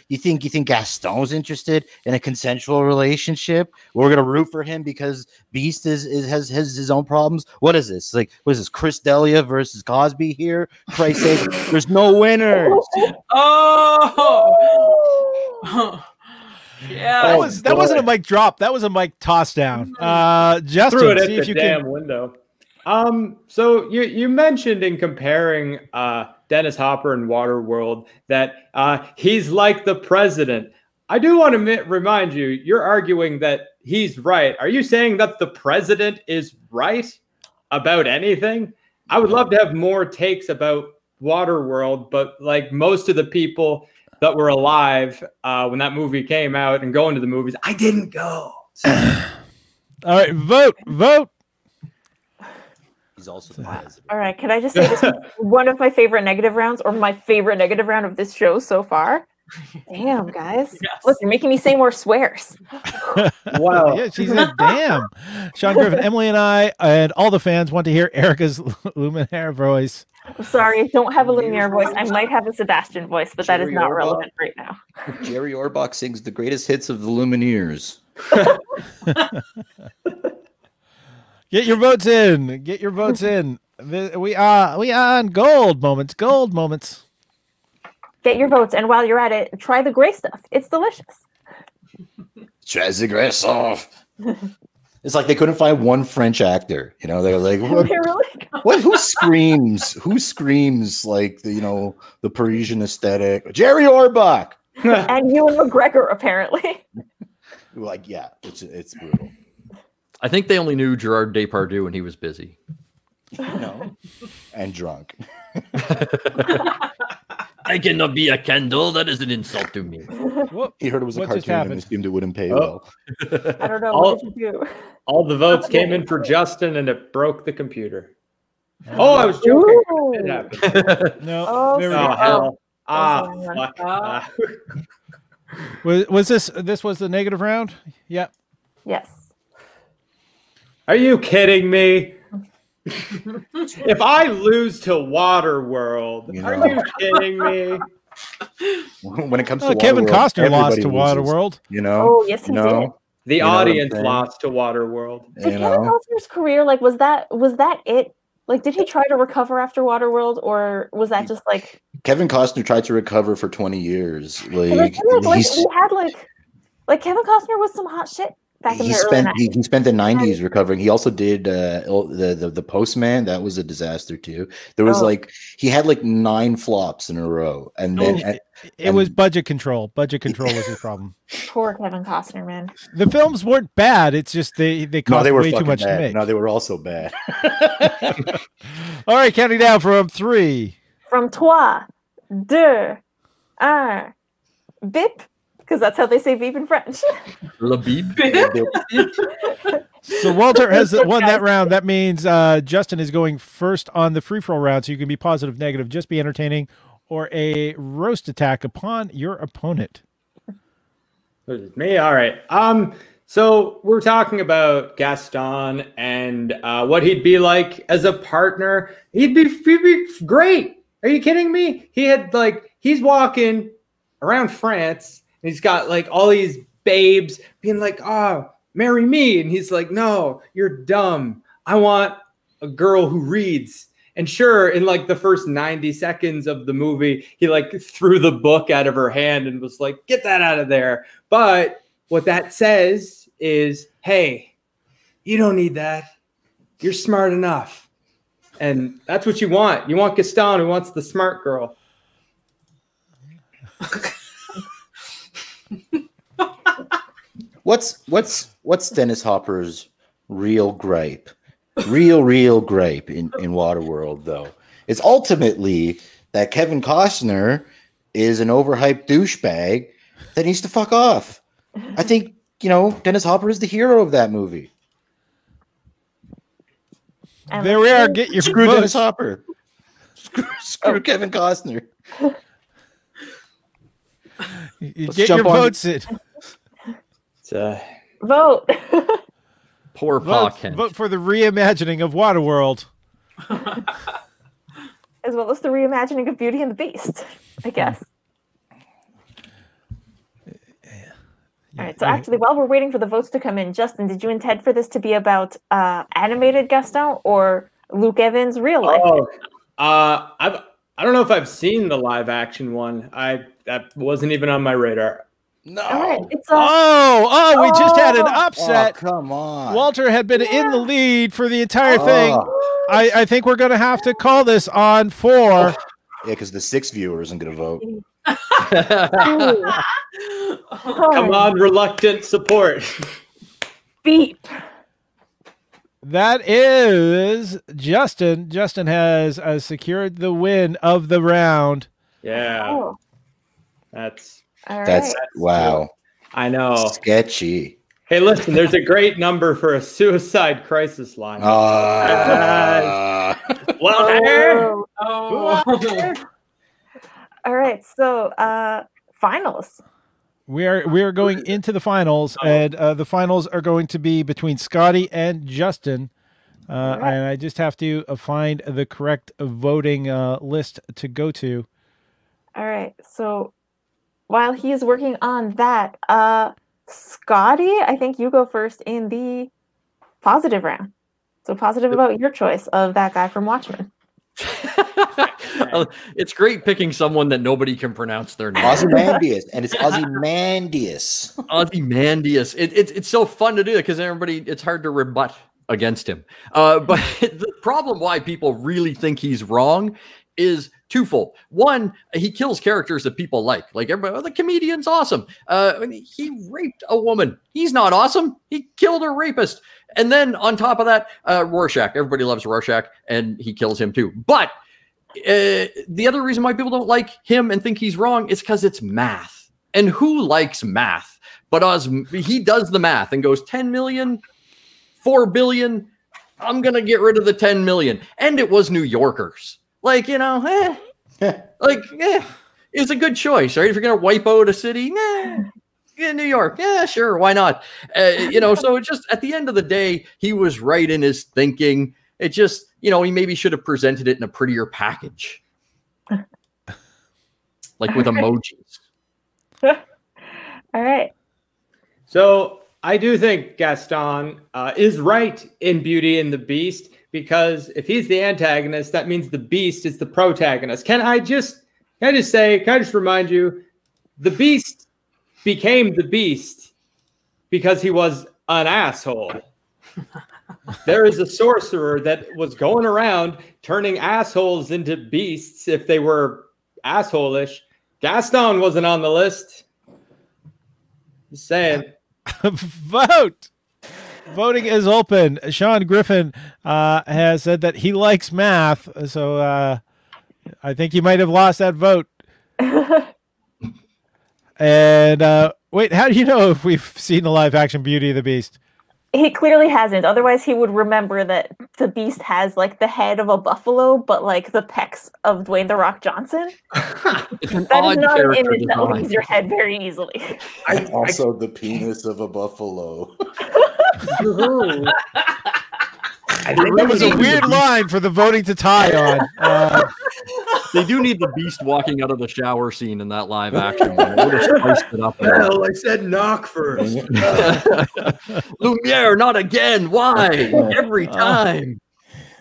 you think Gaston's interested in a consensual relationship? We're gonna root for him because Beast has his own problems. What is this? Like, what is this? Chris D'Elia versus Cosby here? Christ's sake, there's no winners. Oh. Yeah, That wasn't a mic drop. That was a mic toss down. Justin, Threw it see at if the you damn can. window. So you mentioned in comparing Dennis Hopper and Waterworld that he's like the president. I do want to remind you, you're arguing that he's right. Are you saying that the president is right about anything? I would love to have more takes about Waterworld, but like most of the people that were alive when that movie came out and going to the movies, I didn't go. So. All right, vote. He's also the president. All right, can I just say this is one of my favorite negative rounds, or my favorite negative round of this show so far? Damn, guys. Yes. Look, you're making me say more swears. Wow. Yeah, she said, damn. Sean Griffin, Emily, and I, and all the fans want to hear Erica's Luminaire voice. I'm sorry, I don't have a Lumiere voice. I might have a Sebastian voice, but that is Jerry not Orbach? relevant right now. Jerry Orbach sings the greatest hits of the Lumineers. Get your votes in. Get your votes in. We are on gold moments. Gold moments. Get your votes, and while you're at it, try the gray stuff. It's delicious. Transgressive. It's like they couldn't find one French actor. You know, they're like, what? They really What? Who screams? Who screams like the the Parisian aesthetic? Jerry Orbach. and Ewan McGregor, apparently. Like, yeah, it's brutal. I think they only knew Gerard Depardieu when he was busy. No, and drunk. I cannot be a candle. That is an insult to me. He heard it was a What just cartoon and happened? assumed it wouldn't pay Oh. well. I don't know. All- What did you do? All the votes came in for Justin, and it broke the computer. Oh, I was joking. Ooh. It happened. No. Oh, there we Oh, go. hell. That was the Fuck. Ah. Was this was the negative round? Yep. Yes. Are you kidding me? If I lose to Waterworld, You are know. you kidding me? When it comes to Kevin Waterworld, Costner lost everybody to loses, Waterworld. You know. Oh, yes, he you did. know? The You know what I'm audience saying? lost to Waterworld. Did You Kevin know. Costner's career was that it? Like, did he try to recover after Waterworld, or was that just like? Kevin Costner tried to recover for 20 years. 'Cause I Like, feel like he's, he had like Kevin Costner was some hot shit back in he the early spent 90s. he spent the 90s recovering. He also did the Postman. That was a disaster too. There was he had like 9 flops in a row, and then it was budget control. Budget control was his problem. Poor Kevin Costner, man. The films weren't bad. It's just they cost way too much bad. to make. No, they were also bad. All right, counting down from 3. From 3, 2, 1, bip, because that's how they say beep in French. Le beep. So Walter has won that round. That means Justin is going first on the free-for-all round, so you can be positive, negative, just be entertaining, or a roast attack upon your opponent. Me? All right. So we're talking about Gaston and what he'd be like as a partner. He'd be great. Are you kidding me? He's walking around France and he's got like all these babes being like, "Oh, marry me." And he's like, "No, you're dumb. I want a girl who reads." And sure, in like the first 90 seconds of the movie, he like threw the book out of her hand and was like, "Get that out of there." But what that says is, hey, you don't need that. You're smart enough. And that's what you want. You want Gaston, who wants the smart girl. What's Dennis Hopper's real gripe? Real gripe in Waterworld, though. It's ultimately that Kevin Costner is an overhyped douchebag that needs to fuck off. I think, Dennis Hopper is the hero of that movie. There we are. Get your Screw votes. Dennis Hopper. Screw Kevin Costner. Get your votes in. Vote. Poor Pa Kent. Vote for the reimagining of Waterworld. As well as the reimagining of Beauty and the Beast, I guess. All right, so actually, while we're waiting for the votes to come in, Justin, did you intend for this to be about animated Gaston or Luke Evans' real life? I don't know if I've seen the live action one. That wasn't even on my radar. No. All right, it's we just had an upset. Oh, come on. Walter had been in the lead for the entire thing. I think we're going to have to call this on 4. Yeah, because the 6 viewer isn't going to vote. Come on, reluctant support. Beep. That is Justin. Justin has secured the win of the round. Yeah. Oh. That's wow. I know. Sketchy. Hey, listen, there's a great number for a suicide crisis line. All right, so finals. We are going into the finals, and the finals are going to be between Scotty and Justin. And I just have to find the correct voting list to go to. All right, so while he's working on that, Scotty, I think you go first in the positive round. So positive about your choice of that guy from Watchmen. It's great picking someone that nobody can pronounce their name. Ozymandias, and it's Ozymandias. Ozymandias. It's so fun to do that because it's hard to rebut against him. But the problem why people really think he's wrong is twofold. One, he kills characters that people like everybody. The comedian's awesome. He raped a woman. He's not awesome. He killed a rapist. And then on top of that, Rorschach. Everybody loves Rorschach, and he kills him too. But the other reason why people don't like him and think he's wrong is because it's math. And who likes math? But he does the math and goes 10 million, 4 billion. I'm going to get rid of the 10 million. And it was New Yorkers. It's a good choice, right? If you're going to wipe out a city, New York, yeah, sure, why not? So it just, at the end of the day, he was right in his thinking. It just, he maybe should have presented it in a prettier package. Like with emojis. All right. So I do think Gaston is right in Beauty and the Beast, because if he's the antagonist, that means the Beast is the protagonist. Can I just remind you, the Beast became the Beast because he was an asshole. There is a sorcerer that was going around turning assholes into beasts if they were asshole-ish. Gaston wasn't on the list. Just saying. Vote. Voting is open. Sean Griffin has said that he likes math, so I think he might have lost that vote. And wait, how do you know if we've seen the live-action Beauty and the Beast? He clearly hasn't. Otherwise, he would remember that the Beast has like the head of a buffalo, but like the pecs of Dwayne "The Rock" Johnson. It's an That is odd not an character image that design. leaves your head very easily. Also, the penis of a buffalo. That was a weird line for the voting to tie on. They do need the Beast walking out of the shower scene in that live action. They would have spiced it up. Well, I said knock first. Lumiere, not again. Why? Every time.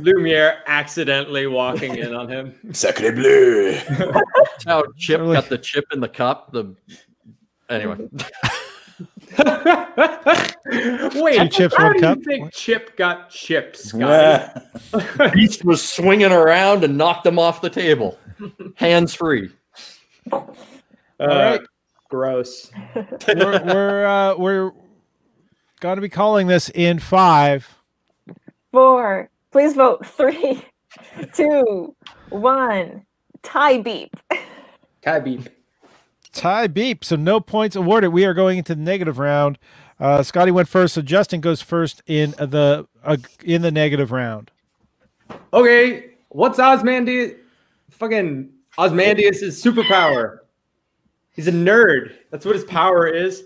Lumiere accidentally walking in on him. Sacre bleu. That's how Chip got the chip in the cup. Anyway. Wait, Two chips, how one do cup? you think Chip got chips, Scotty? Beast was swinging around and knocked him off the table. Hands free. All right. Gross. We're going to be calling this in 5, 4. Please vote. 3, 2, 1. Tie beep. Tie beep. Tie beep. So no points awarded. We are going into the negative round. Scotty went first, so Justin goes first in the negative round. Okay, what's Ozymandias? Fucking Ozymandias' superpower. He's a nerd. That's what his power is.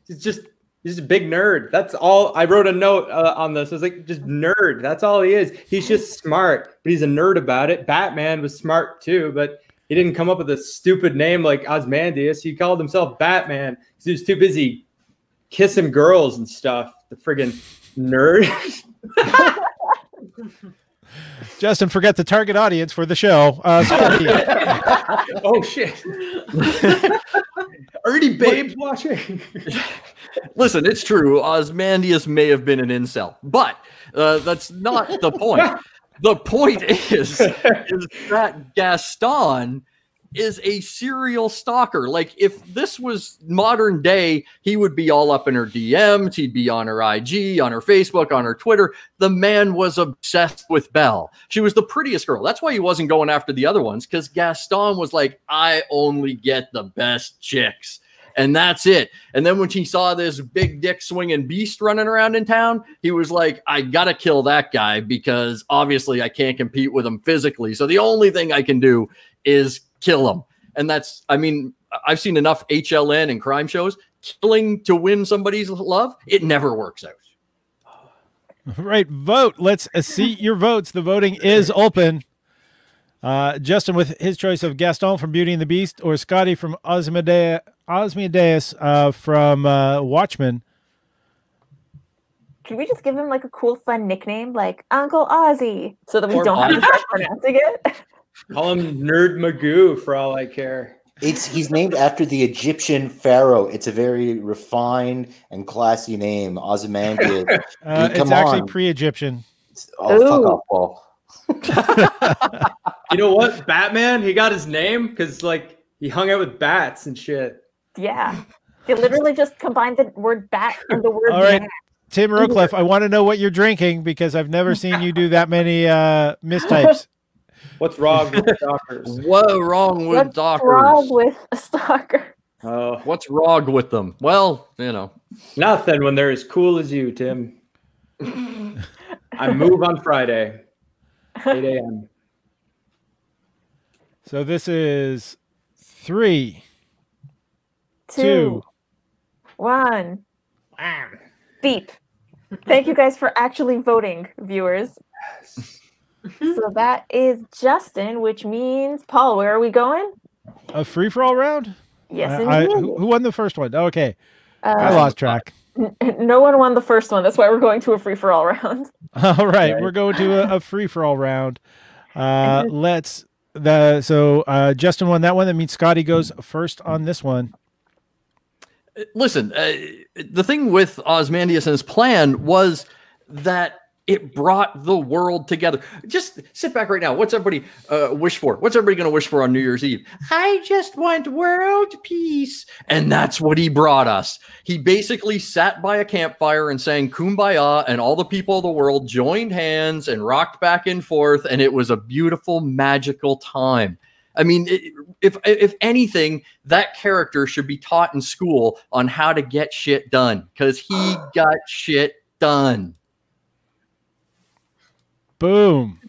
He's a big nerd. That's all. I wrote a note on this. I was like, just nerd. That's all he is. He's just smart, but he's a nerd about it. Batman was smart too, but he didn't come up with a stupid name like Ozymandias. He called himself Batman because he was too busy kissing girls and stuff. The friggin' nerd. Justin, forget the target audience for the show. Scotty. Oh shit! Already babes watching. Listen, it's true. Ozymandias may have been an incel, but that's not the point. The point is that Gaston is a serial stalker. Like, if this was modern day, he would be all up in her DMs. He'd be on her IG, on her Facebook, on her Twitter. The man was obsessed with Belle. She was the prettiest girl. That's why he wasn't going after the other ones, because Gaston was like, I only get the best chicks. And that's it. And then when he saw this big dick swinging beast running around in town, he was like, I got to kill that guy because obviously I can't compete with him physically. So the only thing I can do is kill him. And that's, I mean, I've seen enough HLN and crime shows. Killing to win somebody's love, it never works out. Right. Vote. Let's see your votes. The voting is open. Justin with his choice of Gaston from Beauty and the Beast, or Scotty from Ozymandias from Watchmen. Can we just give him like a cool, fun nickname like Uncle Ozzy so that we Or don't have to start pronouncing it? Call him Nerd Magoo for all I care. He's named after the Egyptian pharaoh. It's a very refined and classy name, Ozymandias. It's actually pre-Egyptian. Oh, fuck off, Paul. You know what? Batman, he got his name because like he hung out with bats and shit. Yeah. They literally just combined the word bat and the word All right. man. Tim Rockcliffe, I want to know what you're drinking because I've never seen you do that many mistypes. What's wrong with stalkers? What's wrong with What's stalkers? wrong with a stalker? Oh, What's wrong with them? Well, you know. nothing when they're as cool as you, Tim. I move on Friday, 8 a.m. So this is 3, 2, 1. Beep. Thank you guys for actually voting, viewers. So that is Justin, which means, Paul, where are we going? A free-for-all round? Yes, Who indeed. won the first one? Okay. I lost track. No one won the first one. That's why we're going to a free-for-all round. All right. We're going to a free-for-all round. Justin won that one. That means Scotty goes first on this one. listen, the thing with Ozymandias and his plan was that it brought the world together. Just sit back right now. What's everybody wish for? What's everybody going to wish for on New Year's Eve? I just want world peace. And that's what he brought us. He basically sat by a campfire and sang Kumbaya, and all the people of the world joined hands and rocked back and forth. And it was a beautiful, magical time. I mean, if anything, that character should be taught in school on how to get shit done, because he got shit done. Boom.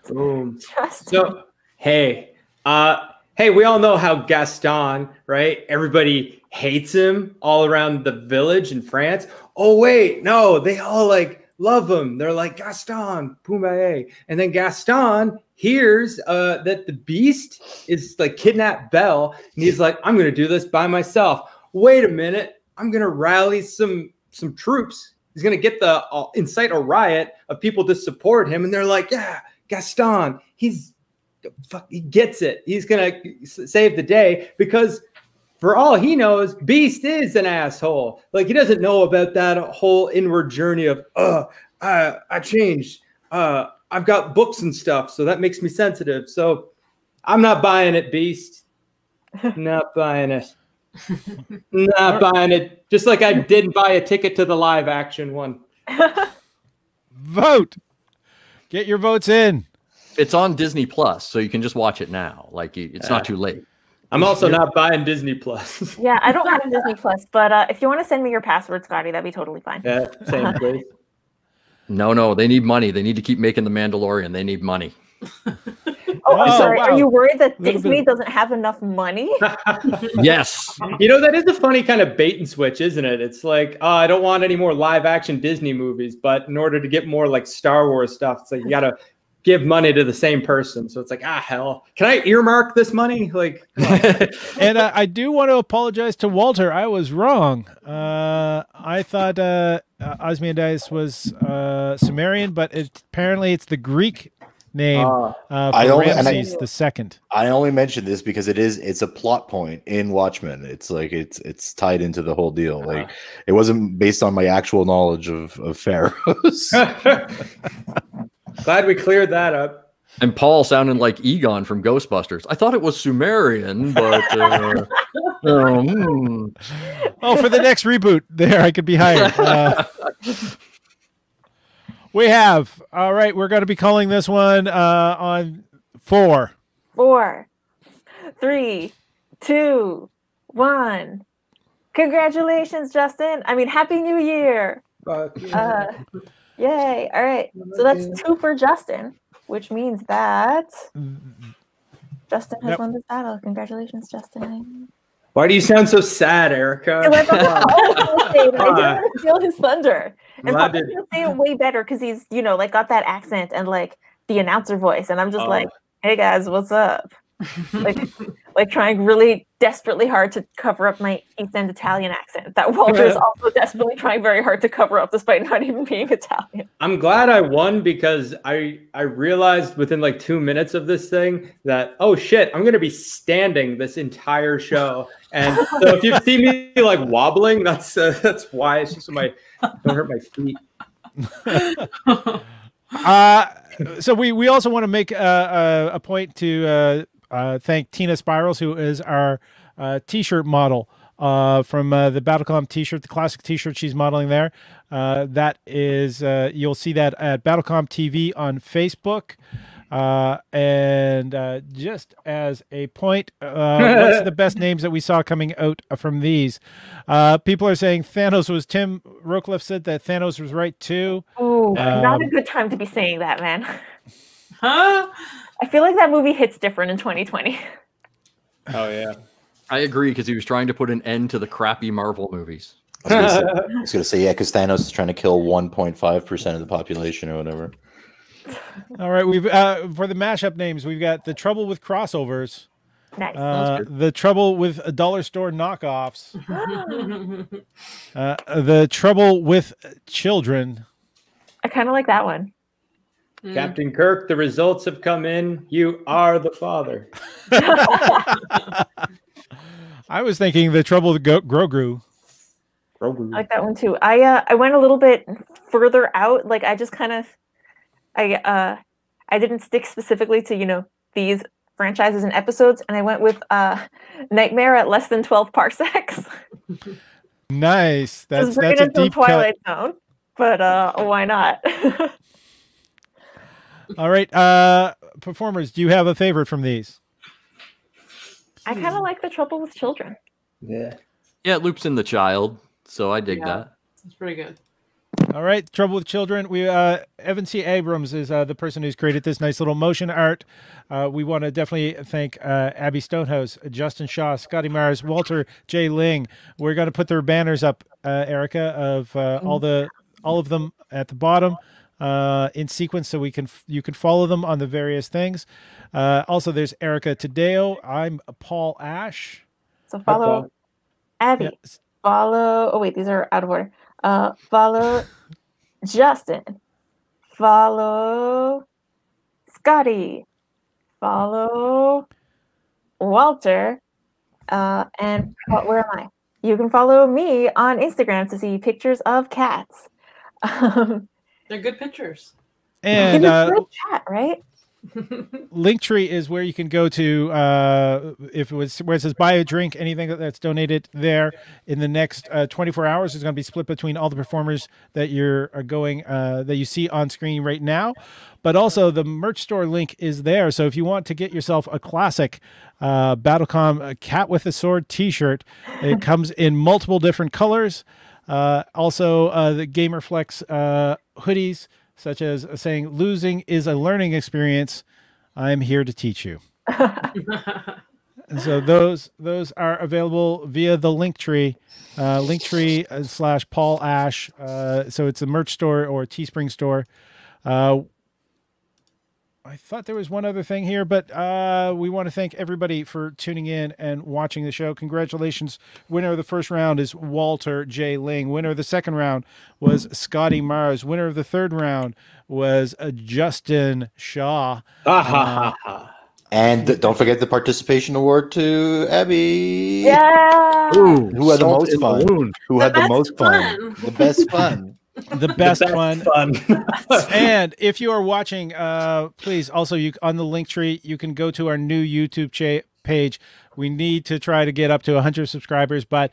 Boom. So, hey, we all know how Gaston, right? Everybody hates him all around the village in France. Oh, wait, no, they all like love him. They're like, Gaston, Pumbaa. And then Gaston hears that the Beast is like kidnapped Belle, and he's like, I'm going to do this by myself. Wait a minute. I'm going to rally some troops. He's going to get incite a riot of people to support him. And they're like, yeah, Gaston, he gets it. He's going to save the day, because for all he knows, Beast is an asshole. Like, he doesn't know about that whole inward journey of, I changed. I've got books and stuff, so that makes me sensitive. So I'm not buying it, Beast. Not buying it. Not buying it. Just like I didn't buy a ticket to the live action one. Vote. Get your votes in. It's on Disney Plus, so you can just watch it now. Like, it's not too late. I'm also not buying Disney Plus. Yeah, I don't have Disney Plus, but if you want to send me your password, Scotty, that'd be totally fine. Yeah, same place. No, they need money. They need to keep making The Mandalorian. They need money. I'm sorry. wow. Are you worried that Disney doesn't have enough money? Yes. You know, that is a funny kind of bait and switch, isn't it? It's like, I don't want any more live action Disney movies, but in order to get more like Star Wars stuff, it's like you got to give money to the same person. So it's like, hell, can I earmark this money? Like, And I do want to apologize to Walter. I was wrong. I thought Ozymandias was Sumerian, but apparently it's the Greek name for Ramses the Second. I only mentioned this because it's a plot point in Watchmen. It's like it's tied into the whole deal. Like, it wasn't based on my actual knowledge of pharaohs. glad we cleared that up. And Paul sounding like Egon from Ghostbusters. I thought it was Sumerian, but Oh, for the next reboot, there I could be hired. We have. All right, we're going to be calling this one on 4. 4, 3, 2, 1. Congratulations, Justin. I mean, Happy New Year. Yay. All right. So that's 2 for Justin, which means that Justin has won this battle. Congratulations, Justin. Why do you sound so sad, Erica? I didn't want to steal his thunder. And Paul's going to say it way better because he's, like got that accent and like the announcer voice. And I'm just like, hey guys, what's up? like trying really desperately hard to cover up my East End Italian accent that Walter is also desperately trying very hard to cover up despite not even being Italian. I'm glad I won because I realized within like 2 minutes of this thing that, oh shit, I'm going to be standing this entire show. And so if you see me like wobbling, that's why. It's just don't hurt my feet. So we also want to make a point to thank Tina Spirals, who is our t-shirt model from the Battlecom t-shirt, the classic t-shirt she's modeling there. That is, you'll see that at Battlecom TV on Facebook. And just as a point, what's the best names that we saw coming out from these? People are saying Thanos was Tim Rockcliffe said that Thanos was right too. Oh, not a good time to be saying that, man. Huh? I feel like that movie hits different in 2020. Oh yeah, I agree because he was trying to put an end to the crappy Marvel movies. I was gonna say yeah, because Thanos is trying to kill 1.5% of the population or whatever. All right, we've for the mashup names, we've got The Trouble with Crossovers. Nice. The Trouble with Dollar Store Knockoffs. The Trouble with Children. I kind of like that one. Captain Kirk, the results have come in. You are the father. I was thinking The Trouble with Grogu. I like that one too. I went a little bit further out. Like I just kind of I didn't stick specifically to these franchises and episodes, and I went with Nightmare at less than 12 parsecs. Nice. That's bring it a into deep Twilight cut. Zone, but why not? All right, performers, do you have a favorite from these? I kind of like The Trouble with Children. Yeah. Yeah, it loops in the child, so I dig that. It's pretty good. All right, Trouble with Children. We Evan C. Abrams is the person who's created this nice little motion art. We want to definitely thank Abby Stonehouse, Justin Shaw, Scotty Mars, Walter J. Ling. We're going to put their banners up, Erica, of all of them at the bottom in sequence, so you can follow them on the various things. Also, there's Erica Tadeo. I'm Paul Ash. So follow Abby. Yeah. Follow. Oh wait, these are out of order. Follow Justin. Follow Scotty. Follow Walter. And where am I? You can follow me on Instagram to see pictures of cats. They're good pictures. And good chat, right? Linktree is where you can go to if it was where it says buy a drink. Anything that's donated there in the next 24 hours is going to be split between all the performers that you're going that you see on screen right now. But also the merch store link is there. So if you want to get yourself a classic Battlecom Cat with a Sword T-shirt, it comes in multiple different colors. Also the Gamerflex hoodies, such as saying losing is a learning experience. I'm here to teach you. And so those are available via the Linktree, Linktree / Paul Ash. So it's a merch store or a Teespring store. I thought there was one other thing here, but we want to thank everybody for tuning in and watching the show. Congratulations. Winner of the first round is Walter J. Ling. Winner of the second round was Scotty Mars. Winner of the third round was Justin Shaw. And don't forget the participation award to Abby. Yeah. Ooh, who had the most fun? Who had the most fun? The best fun. The best fun. And if you are watching, please also on the Linktree, you can go to our new YouTube page. We need to try to get up to 100 subscribers, but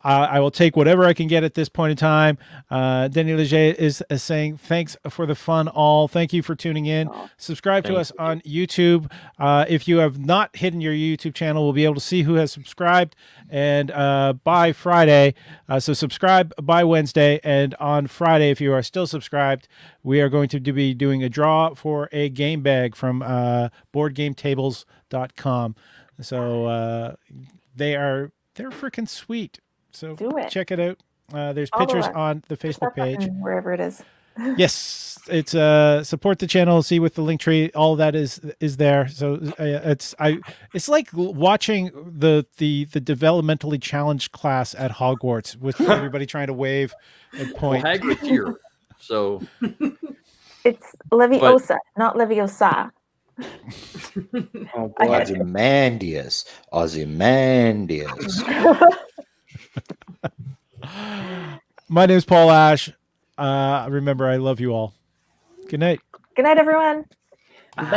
I will take whatever I can get at this point in time. Denny Leger is saying, thanks for the fun all. Thank you for tuning in. Subscribe to us on YouTube. If you have not hidden your YouTube channel, we'll be able to see who has subscribed. And by Friday, so subscribe by Wednesday. And on Friday, if you are still subscribed, we are going to be doing a draw for a game bag from BoardGameTables.com. So they're freaking sweet. So check it out. There's pictures on the Facebook page. Wherever it is. Yes, it's support the channel. See with the Linktree, all of that is there. So it's like watching the developmentally challenged class at Hogwarts with everybody trying to wave and point. Well, Hagrid's here, so it's Leviosa, not Leviosa. Oh, Ozymandias. My name is Paul Ash. Remember, I love you all. Good night. Good night, everyone.